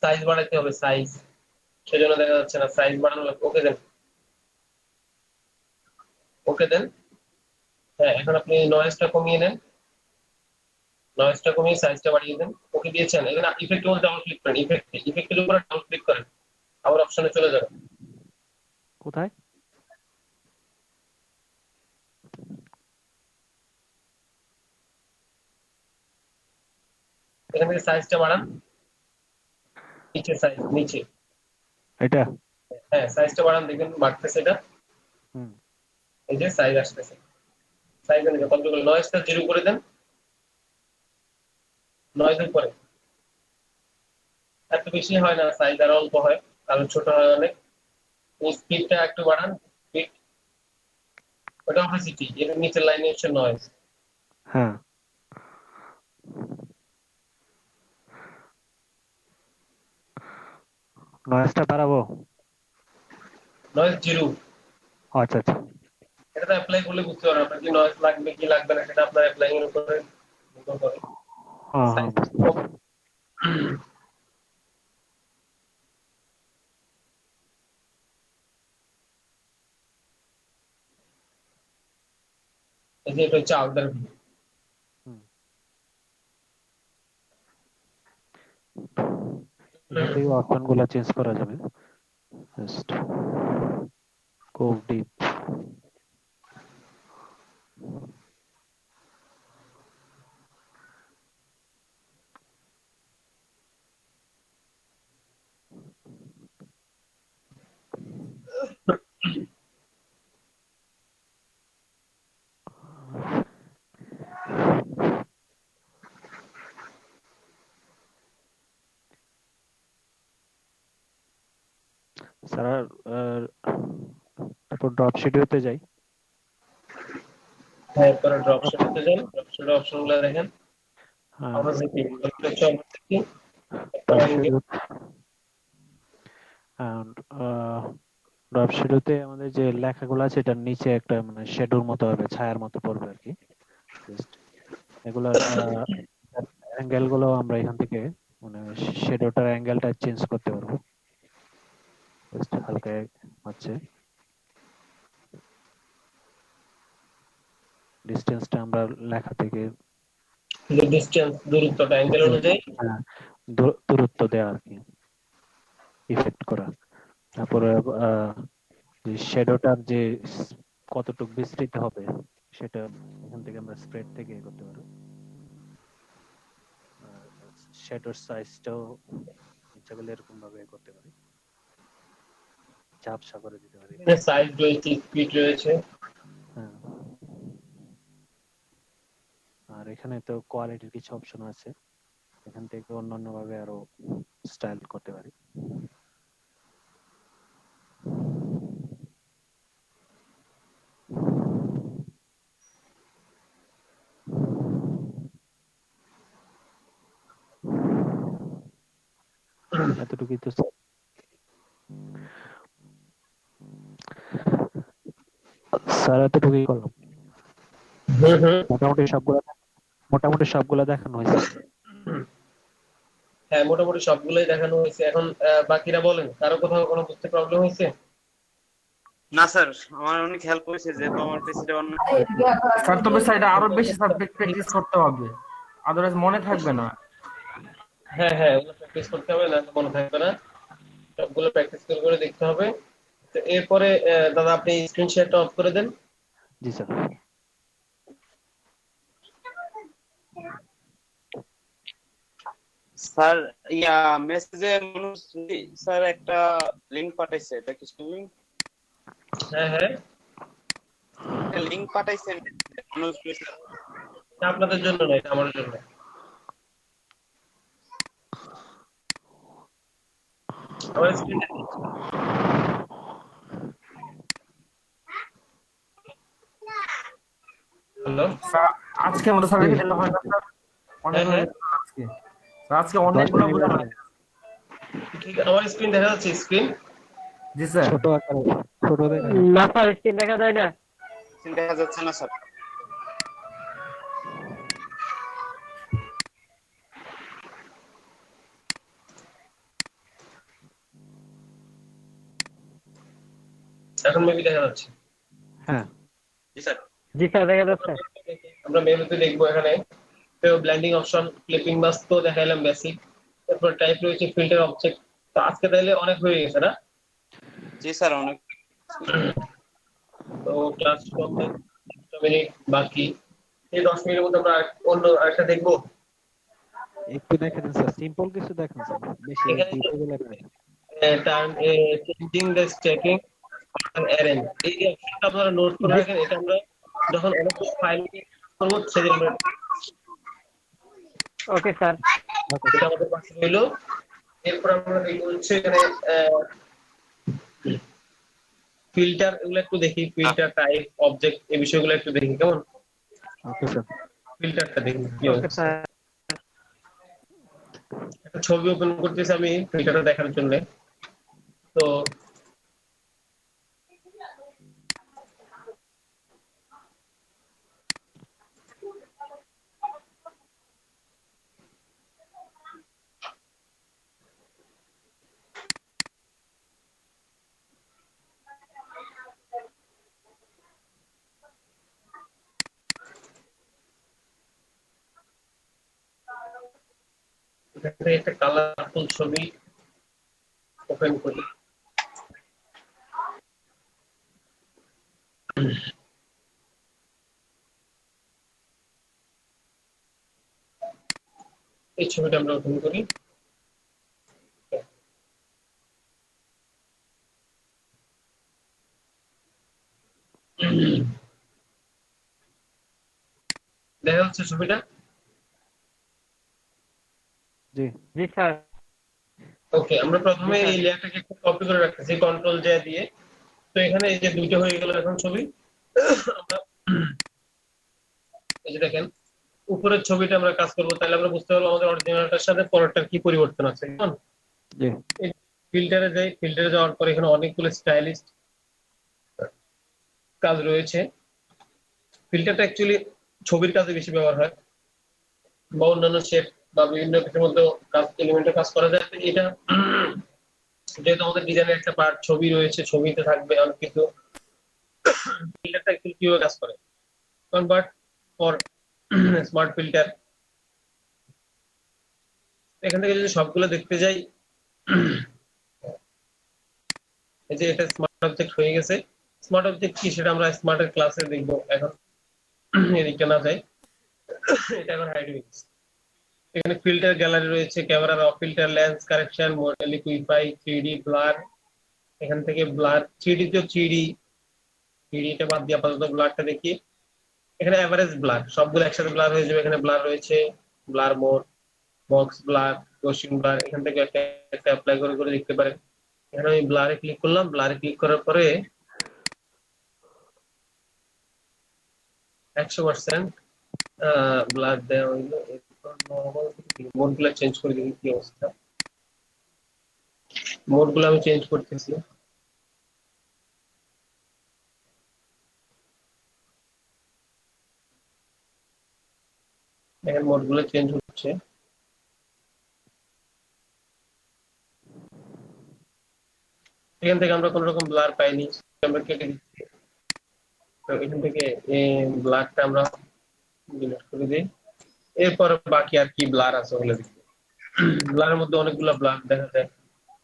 সাইজ বাড়াইতে হবে, সাইজ, সেজন্য দেখা যাচ্ছে না, সাইজ বাড়ানো লাগবে। ওকে দেন, ওকে দেন। হ্যাঁ এখন আপনি নয়েজটা কমিয়ে নেন, নয়েজটা কমিয়ে সাইজটা বাড়িয়ে দেন। ওকে দিয়েছেন, এখানে ইফেক্ট মধ্যে ডাবল ক্লিক করেন, ইফেক্টের উপরে ডাবল ক্লিক করেন, আবার অপশনে চলে যাবেন। কোথায়? এখান থেকে সাইজটা বাড়ান, নিচে সাইজ, নিচে। এটা? হ্যাঁ সাইজটা বাড়ান, দেখবেন বাড়তেছে এটা, হুম। এই যে সাইজ আসতেছে। সাইজ অনুযায়ী কন্ট্রোল করে নয়েজটা 0 করে দেন, নয়েজ উপরে। এত বেশি হয় না, সাইজ আর অল্প হয়, কারণ ছোট হয় অনেক। স্পিডটা একটু বাড়ান, স্পিড, ওটা অপাসিটি, এর নিচের লাইনে হচ্ছে নয়েজ। হ্যাঁ, নয়েজটা বাড়াবো? নয়েজ 0। আচ্ছা আচ্ছা। এটা তো অ্যাপ্লাই করলে বুঝতে পারবেন আপনার কি নয়েজ লাগবে কি লাগবে না, সেটা আপনার অ্যাপ্লাই এর উপরে নির্ভর করে। হ্যাঁ হ্যাঁ, বুঝতে পারছি। এই যে এটা হচ্ছে আউটার ভিউ। হুম। এখান থেকে অপশন গুলা চেঞ্জ করা যাবে, জাস্ট গো ডিপ। স্যার, তারপর ড্রপ শিডিউতে যাই। হ্যাঁ এরপরে ড্রপ শেডে যান, ড্রপ শেডে অপশন গুলো দেখেন, হ্যাঁ, opacity, opacity, drop angle. Shadow. Drop শিডিউতে আমাদের যে লেখাগুলো আছে এটার নিচে একটা মানে শ্যাডোর মতো হবে, ছায়ার মতো পড়বে আর কি। জাস্ট এগুলার অ্যাঙ্গেল গুলো আমরা এখান থেকে মানে শ্যাডোটার অ্যাঙ্গেলটা চেঞ্জ করতে পারবো, জাস্ট হালকা হচ্ছে ডিসটেন্সটা আমরা লেখা থেকে যে ডিসটেন্স, দূরত্বটা অ্যাঙ্গেল অনুযায়ী। হ্যাঁ, দূরত্ব দেওয়া আর কি, ইফেক্ট করা। তারপরে শ্যাডোটার যে কতটুকু বিস্তৃত হবে সেটা এখান থেকে আমরা স্প্রেড থেকে করতে পারবো। শ্যাডোর সাইজটাও ইচ্ছা করলে এরকম ভাবে করতে পারি, ঝাপসা করে দিতে পারি। এখানে সাইজ রয়েছে, স্পিড রয়েছে। হ্যাঁ, আর এখানে তো কোয়ালিটির কিছু অপশন আছে, এখান থেকে অন্যান্য ভাবে আরো স্টাইল করতে পারি। এতটুকুই তো স্যার। স্যার এতটুকুই করলাম, মোটামুটি সবগুলা দেখানো হয়েছে। হ্যাঁ, মোটামুটি সবগুলোই দেখানো হয়েছে। এখন বাকিরা বলেন, কারো কোথাও কোনো বুঝতে প্রবলেম হয়েছে? না স্যার, আমার অনেক হেল্প হয়েছে, যেহেতু আমার পিসিটা অন্য। স্যার তবে স্যার এটা আরো বেশি সাবজেক্ট প্র্যাকটিস করতে হবে, আদারওয়াইজ মনে থাকবে না। হ্যাঁ হ্যাঁ, ওগুলো প্র্যাকটিস করতে হবে, না তো মনে থাকবে না। সবগুলো প্র্যাকটিস করে করে দেখতে হবে। তো এরপরে দাদা আপনি স্ক্রিন শেয়ারটা অফ করে দেন। জি স্যার। স্যার ইয়া মেসেজে স্যার একটা লিংক পাঠাইছে, এটা কি লিংক? হ্যাঁ হ্যাঁ, লিংক পাঠাইছেন এটা আপনাদের জন্য না, এটা আমার জন্য। আমার স্ক্রিন হ্যালো, স্যার আজকের মতো স্যার রেখে দিলে হয় না স্যার? অনেক হ্যাঁ, আজকে স্যার আজকে অনেকগুলো বোঝানো হয়েছে। ঠিক আমার স্ক্রিন দেখা যাচ্ছে? স্ক্রিন জি স্যার। ছোট আকারে, ছোট দেখে না স্যার, স্ক্রিন দেখা যায় না। দেখা যাচ্ছে না স্যার। এখন মেবি দেখা যাচ্ছে। হ্যাঁ জি স্যার। জি স্যার, দেখা যাচ্ছে। আমরা মেনুতে দেখবো এখানে তো ব্লেন্ডিং অপশন, ক্লিপিং মাস্ক তো দেখাইলাম বেসিক। তারপর টাইপ রয়েছে ফিল্টার অবজেক্ট। তো আজকে তাইলে অনেক হয়ে গেছে না? জি স্যার, অনেক। তো ক্লাস করতে 10 মিনিট বাকি। এই 10 মিনিটের মধ্যে আমরা অন্য আরেকটা দেখবো। একটু দেখে দিন স্যার, সিম্পল কিছু দেখেন স্যার, বেশি এখানে ডিটেইলে লেখা। Turn changing the stacking arrange, এই যে অপশনটা আপনারা নোট করে রাখেন। এটা আমরা যখন অনেকগুলো ফাইল করবো সেদিন আমরা ওকে স্যার। এটা আমাদের পাশে রইলো। এরপর আমরা দেখবো হচ্ছে এখানে ফিল্টার, এগুলো একটু দেখি। ফিল্টার, টাইপ, অবজেক্ট, এই বিষয়গুলো একটু দেখি কেমন। Okay sir. ফিল্টারটা দেখি কি ওকে হচ্ছে। স্যার। একটা ছবি ওপেন করতেছি আমি ফিল্টারটা দেখার জন্য। তো এখানে একটা কালারফুল ছবি ওপেন করি। এই ছবিটা আমরা ওপেন করি। দেখা যাচ্ছে ছবিটা? জি জি স্যার। ওকে, আমরা প্রথমে এই লেয়ারটাকে একটু কপি করে রাখতেছি কন্ট্রোল জে দিয়ে। তো এখানে এই যে দুইটা হয়ে গেল এখন ছবি। আমরা এই যে দেখেন উপরের ছবিটা আমরা কাজ করবো, তাহলে আমরা বুঝতে পারবো আমাদের অরিজিনালটার সাথে পরেরটার কি পরিবর্তন আছে। কেমন? জি ফিল্টারে যাই, ফিল্টারে যাওয়ার পর এখানে অনেকগুলো স্টাইলিশ কাজ রয়েছে। ফিল্টারটা অ্যাকচুয়ালি ছবির কাজে বেশি ব্যবহার হয়, বা অন্যান্য শেপ বা বিভিন্ন কিছুর মধ্যে কাজ, এলিমেন্টের কাজ করা যায়। তো এটা যেহেতু আমাদের ডিজাইনের একটা পার্ট ছবি রয়েছে, ছবিতে থাকবে অনেক কিছু। ফিল্টারটা অ্যাকচুয়ালি কিভাবে কাজ করে, কনভার্ট ফর স্মার্ট ফিল্টার। এখান থেকে যদি সবগুলো দেখতে যাই, এই যে এটা স্মার্ট অবজেক্ট হয়ে গেছে। স্মার্ট অবজেক্ট কি সেটা আমরা স্মার্টের ক্লাসে দেখবো। এখন এদিকে না যাই, এটা এখন হাইড হয়ে গেছে। এখানে ফিল্টার গ্যালারি রয়েছে, ক্যামেরা, র filter, lens correction, liquefy, 3D blur. এখান থেকে ব্লার, 3D তে 3D টা বাদ দিয়ে আপাতত ব্লারটা দেখি। এখানে এভারেজ ব্লার, সবগুলো একসাথে ব্লার হয়ে যাবে। এখানে ব্লার রয়েছে, blur mode, box blur, Gaussian blur. এখান থেকে একটা একটা অ্যাপ্লাই করে করে দেখতে পারেন। এখানে আমি ব্লারে ক্লিক করলাম। ব্লারে ক্লিক করার পরে 100% ব্লার দেওয়া হইলো। এরপর নরমাল মোডগুলো চেঞ্জ করে দেখি কি অবস্থা। মোড গুলো আমি চেঞ্জ করতেছি। দেখেন মোড গুলো চেঞ্জ হচ্ছে। এখান থেকে আমরা কোন রকম ব্লার পাইনি, আমরা কেটে দিচ্ছি। তো এখান থেকে ব্লারটা আমরা ডিলিট করে দিই। এরপর বাকি আর কি ব্লার আছে বলে দিচ্ছি। ব্লারের মধ্যে অনেকগুলো ব্লার দেখা যায়।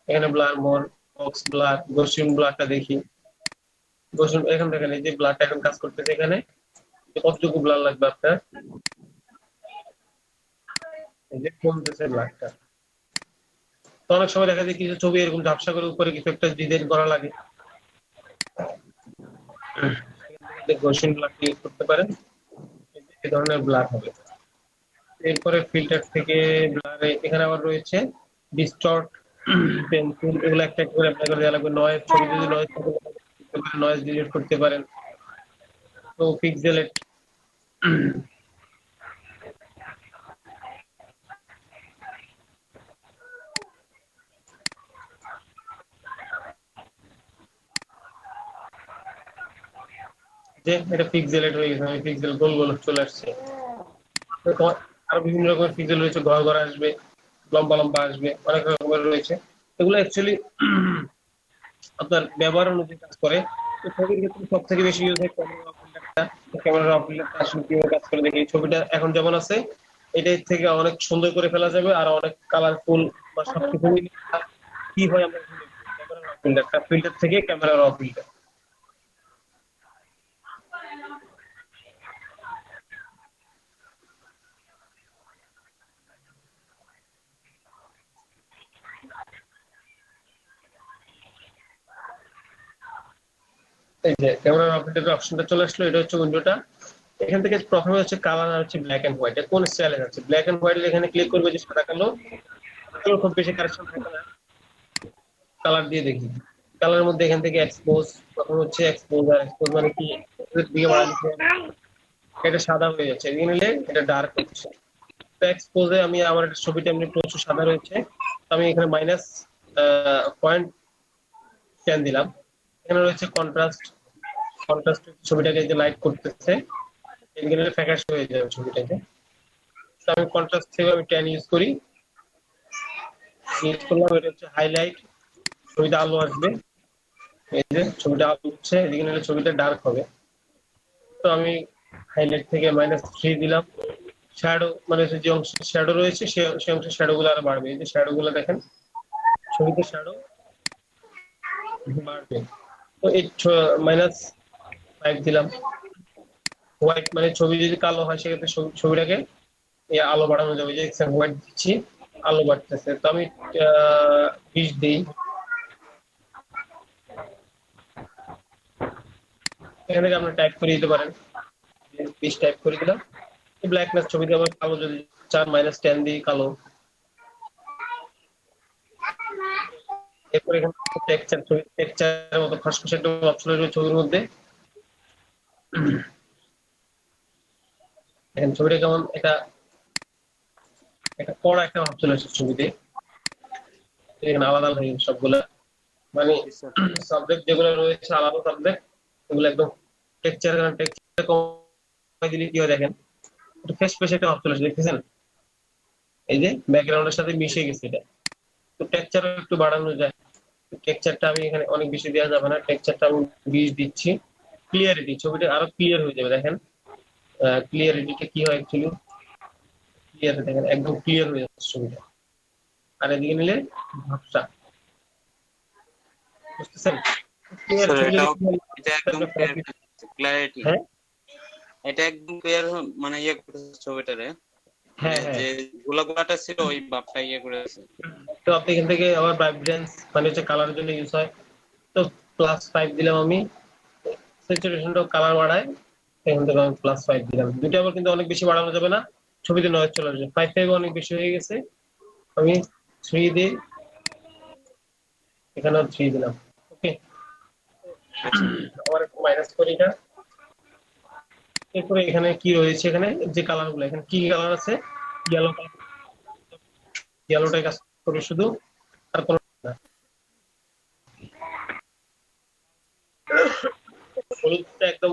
এখানে ব্লার মোর, বক্স ব্লার, গসিয়ন ব্লারটা দেখি। গসিয়ন এখান থেকে এই যে ব্লারটা এখন কাজ করতেছে, এখানে কতটুকু ব্লার লাগবে আপনার, এই যে কমতেছে ব্লারটা। তো অনেক সময় দেখা যায় কিছু ছবি এরকম ঝাপসা করে উপরে কিছু একটা ডিজাইন করা লাগে, গসিয়ন ব্লার ইউজ করতে পারেন, এই ধরনের ব্লার হবে। এরপরে ফিল্টার থেকে ব্লারে এখানে আবার রয়েছে ডিস্টর্ট, পেন্সিল, এগুলো একটা করে অ্যাপ্লাই করে দেওয়া লাগবে। নয়েজ, ছবি যদি নয়েজ থাকে নয়েজ ডিলিট করতে পারেন। তো পিক্সেলেট, যে এটা পিক্সেলেট হয়ে গেছে, আমি পিক্সেল গোল গোল চলে আসছে। আরো বিভিন্ন রকমের পিক্সেল রয়েছে, ঘর ঘর আসবে, লম্বা লম্বা আসবে, অনেক রকমের রয়েছে। এগুলো অ্যাকচুয়ালি আপনার ব্যবহার অনুযায়ী কাজ করে। তো ছবির ক্ষেত্রে সব থেকে বেশি ইউজ হয় ক্যামেরা ফিল্টারটা। ক্যামেরা ফিল্টারটা আসলে কিভাবে কাজ করে দেখি। ছবিটা এখন যেমন আছে এটার থেকে অনেক সুন্দর করে ফেলা যাবে, আর অনেক কালারফুল বা সবকিছু মিলে কি হয় আমরা ক্যামেরা ফিল্টারটা, ফিল্টার থেকে ক্যামেরা র ফিল্টার। এই যে ক্যামেরা র ফিল্টারের অপশনটা চলে আসলো, এটা হচ্ছে উইন্ডোটা। এখান থেকে প্রথমে হচ্ছে কালার, আর হচ্ছে ব্ল্যাক এন্ড হোয়াইট। কোন স্টাইলে আছে ব্ল্যাক এন্ড হোয়াইট, এখানে ক্লিক করবে যে সাদা কালো, খুব বেশি কারেকশন থাকে না। কালার দিয়ে দেখি, কালারের মধ্যে এখান থেকে এক্সপোজ, প্রথম হচ্ছে এক্সপোজ। আর এক্সপোজ মানে কি, দিকে বাড়ালে এটা সাদা হয়ে যাচ্ছে, এদিকে নিলে এটা ডার্ক হচ্ছে। তো এক্সপোজে আমি আমার একটা ছবিটা এমনি প্রচুর সাদা রয়েছে, তো আমি এখানে -0.10 দিলাম। এখানে রয়েছে কন্ট্রাস্ট, কন্ট্রাস্ট ছবিটাকে যে লাইট করতেছে, এদিকে নিলে ফ্যাকাশে হয়ে যাবে ছবিটাকে। তো আমি কন্ট্রাস্ট থেকে আমি 10 ইউজ করি, ইউজ করলাম। এটা হচ্ছে হাইলাইট, ছবিটা আলো আসবে, এই যে ছবিটা আলো হচ্ছে, এদিকে নিলে ছবিটা ডার্ক হবে। তো আমি হাইলাইট থেকে -3 দিলাম। শ্যাডো মানে যে অংশ শ্যাডো রয়েছে সে অংশে শ্যাডো গুলো আরো বাড়বে। এই যে শ্যাডো গুলো দেখেন, ছবিতে শ্যাডো বাড়বে। তো এই -5 দিলাম। হোয়াইট মানে ছবি যদি কালো হয় সেক্ষেত্রে ছবিটাকে এই আলো বাড়ানো যাবে। যে হোয়াইট দিচ্ছি, আলো বাড়তেছে। তো আমি 20 দিই। এখান থেকে আপনি টাইপ করে দিতে পারেন, 20 টাইপ করে দিলাম। ব্ল্যাকনেস ছবিতে আবার কালো যদি চান -10 দিই, কালো। এরপর এখানে টেক্সচার, ছবি টেক্সচারের মতো খসখসে একটা অপশন রয়েছে ছবির মধ্যে। দেখেন ছবিটা কেমন, এটা কড়া একটা ভাব চলে আসছে ছবিতে। এখানে আলাদা আলাদা হয়ে সবগুলা, মানে সাবজেক্ট যেগুলো রয়েছে আলাদা সাবজেক্ট, এগুলো একদম টেক্সচার কমাই দিলে কি হয় দেখেন, একটা ফেস ফেস একটা ভাব চলে আসছে, দেখতেছেন? এই যে ব্যাকগ্রাউন্ডের সাথে মিশে গেছে এটা। তো টেক্সচার একটু বাড়ানো যায়। টেক্সচারটা আমি এখানে অনেক বেশি দেওয়া যাবে না, টেক্সচারটা আমি 20 দিচ্ছি। ক্লিয়ারিটি, ছবিটা আরো ক্লিয়ার হয়ে যাবে। দেখেন ক্লিয়ারিটিটা কি হয় অ্যাকচুয়ালি, ক্লিয়ার দেখেন একদম ক্লিয়ার হয়ে যাচ্ছে ছবিটা। আর এদিকে নিলে ঝাপসা, বুঝতেছেন? ক্লিয়ার স্যার ছবি এটা একদম ক্লিয়ারিটি, হ্যাঁ এটা একদম ক্লিয়ার, মানে ইয়ে করতেছে ছবিটারে, হ্যাঁ যে গোলাগুলাটা ছিল ওই ভাবটা ইয়ে করেছে। তো আপনি এখান থেকে আবার ভাইব্রেন্স মানে হচ্ছে কালারের জন্য ইউজ হয়। তো +5 দিলাম আমি, স্যাচুরেশনটাও কালার বাড়ায়, এখান থেকে আমি +5 দিলাম। দুটো আবার কিন্তু অনেক বেশি বাড়ানো যাবে না, ছবিতে নয়েজ চলে আসবে। 5 অনেক বেশি হয়ে গেছে, আমি 3 দিই, এখানেও 3 দিলাম। ওকে, আবার একটু মাইনাস করি এটা। এরপরে এখানে কি রয়েছে, এখানে যে কালার গুলো, এখানে কি কালার আছে, ইয়েলো কালার, ইয়েলোটাই কাজ করবে শুধু, আর কোনো না। হলুদটা একদম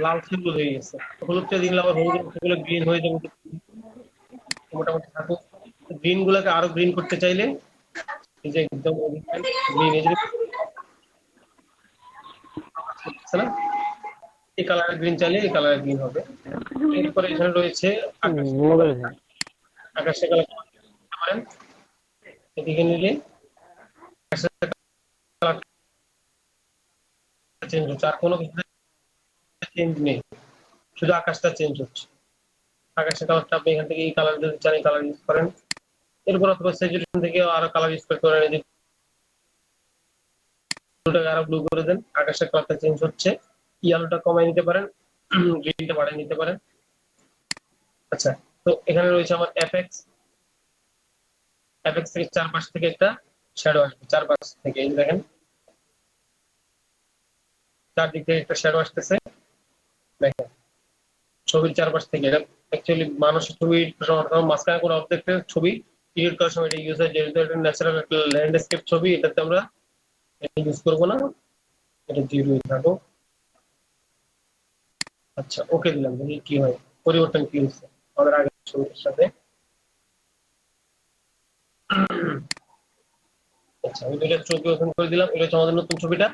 লালচে হলুদ হয়ে গেছে। হলুদটা দিলে আবার হলুদের অংশগুলো গ্রিন হয়ে যাবে, মোটামুটি থাকুক। গ্রিন গুলাকে আরো গ্রিন করতে চাইলে এই যে একদম গ্রিন, এই যে দেখছেন না? এই কালারের গ্রিন চাইলে এই কালারের গ্রিন হবে। এরপরে এখানে রয়েছে আকাশ, আকাশের কালার করতে পারেন। এদিকে নিলে আকাশের কালার চেঞ্জ হচ্ছে, আর কোনো কিছু চেঞ্জ নেই, শুধু আকাশটা চেঞ্জ হচ্ছে। আকাশের কালারটা আপনি এখান থেকে এই কালার যদি চান এই কালার ইউজ করেন। এরপর অথবা স্যাচুরেশন থেকে আরো কালার ইউজ করতে পারেন, এই যে ব্লুটাকে আরো ব্লু করে দেন, আকাশের কালারটা চেঞ্জ হচ্ছে। ইয়েলোটা কমাই নিতে পারেন, গ্রিনটা বাড়াই নিতে পারেন। আচ্ছা, তো এখানে রয়েছে আমার এফএক্স। এফএক্স থেকে চারপাশ থেকে একটা শ্যাডো আসবে, চারপাশ থেকে এই যে দেখেন চারদিক থেকে একটা শ্যাডো আসতেছে। দেখেন ছবির চারপাশ থেকে, এটা অ্যাকচুয়ালি মানুষের ছবি মাঝখানে কোনো অবজেক্টের ছবি ক্রিয়েট করার সময় এটা ইউজ হয়, যেহেতু এটা ন্যাচারাল একটা ল্যান্ডস্কেপ ছবি, এটাতে আমরা ইউজ করবো না, এটা জিরোই থাকো। আচ্ছা, ওকে দিলাম, দেখি কি হয়, পরিবর্তন কি হচ্ছে আমাদের আগের ছবিটার সাথে। আচ্ছা, আমি দুইটা ছবি ওপেন করে দিলাম, এটা হচ্ছে আমাদের নতুন ছবিটা,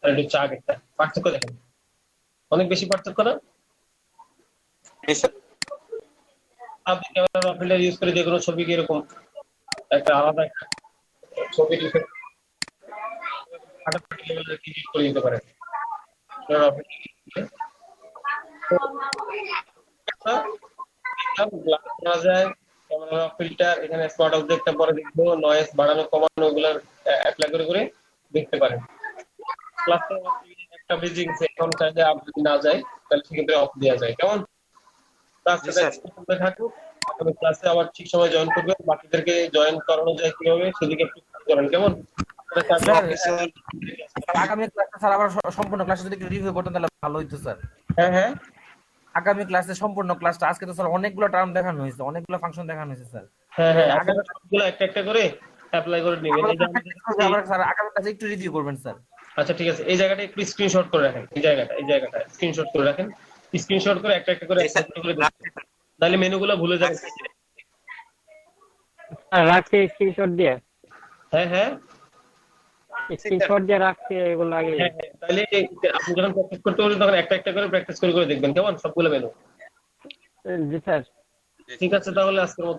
আর এটা হচ্ছে আগেরটা। পার্থক্য দেখেন, অনেক বেশি পার্থক্য না? আপনি ক্যামেরা র ফিল্টার ইউজ করে যে কোনো ছবিকে এরকম একটা আলাদা একটা ছবি ফাটাফাটি লেভেলের ক্রিয়েট করে দিতে পারেন। করা যায় ক্যামেরা ফিল্টার, এখানে স্পট অবজেক্টটা পরে দেখবো, নয়েজ বাড়ানো কমানো ওগুলো অ্যাপ্লাই করে করে দেখতে পারেন। ক্লাসে একটা বেজে গেছে, এখন চাইলে আপ যদি না যায় তাহলে সেক্ষেত্রে অফ দেওয়া যায়। কেমন? থাকুক, আগামী ক্লাসে আবার ঠিক সময় জয়েন করবেন, বাকিদেরকে জয়েন করানো যায় কিভাবে সেদিকে একটু করেন। কেমন? আগামী ক্লাসে স্যার আবার সম্পূর্ণ ক্লাসে যদি রিভিউ করতেন তাহলে ভালো হইতো স্যার। হ্যাঁ হ্যাঁ, আগামী ক্লাসে সম্পূর্ণ ক্লাসটা, আজকে তো স্যার অনেকগুলো টার্ম দেখানো হয়েছে, অনেকগুলো ফাংশন দেখানো হয়েছে স্যার। হ্যাঁ হ্যাঁ, আপনারা সবগুলো একটা একটা করে অ্যাপ্লাই করে নেবেন। এই যে স্যার আগামী ক্লাসে একটু রিভিউ করবেন স্যার। আচ্ছা ঠিক আছে, এই জায়গাটা একটু স্ক্রিনশট করে রাখেন, এই জায়গাটা স্ক্রিনশট করে রাখেন, স্ক্রিনশট করে একটা একটা করে তাহলে মেনুগুলো ভুলে যাবেন। রাখছি স্ক্রিনশট দিয়ে। হ্যাঁ হ্যাঁ, স্ক্রিনশট দিয়ে রাখছি এগুলো আগে। হ্যাঁ তাহলে আপনি যখন প্র্যাকটিস করতে বলবেন তখন একটা একটা করে প্র্যাকটিস করে করে দেখবেন। কেমন? সবগুলো মেনু। জি স্যার। ঠিক আছে, তাহলে আজকের মতো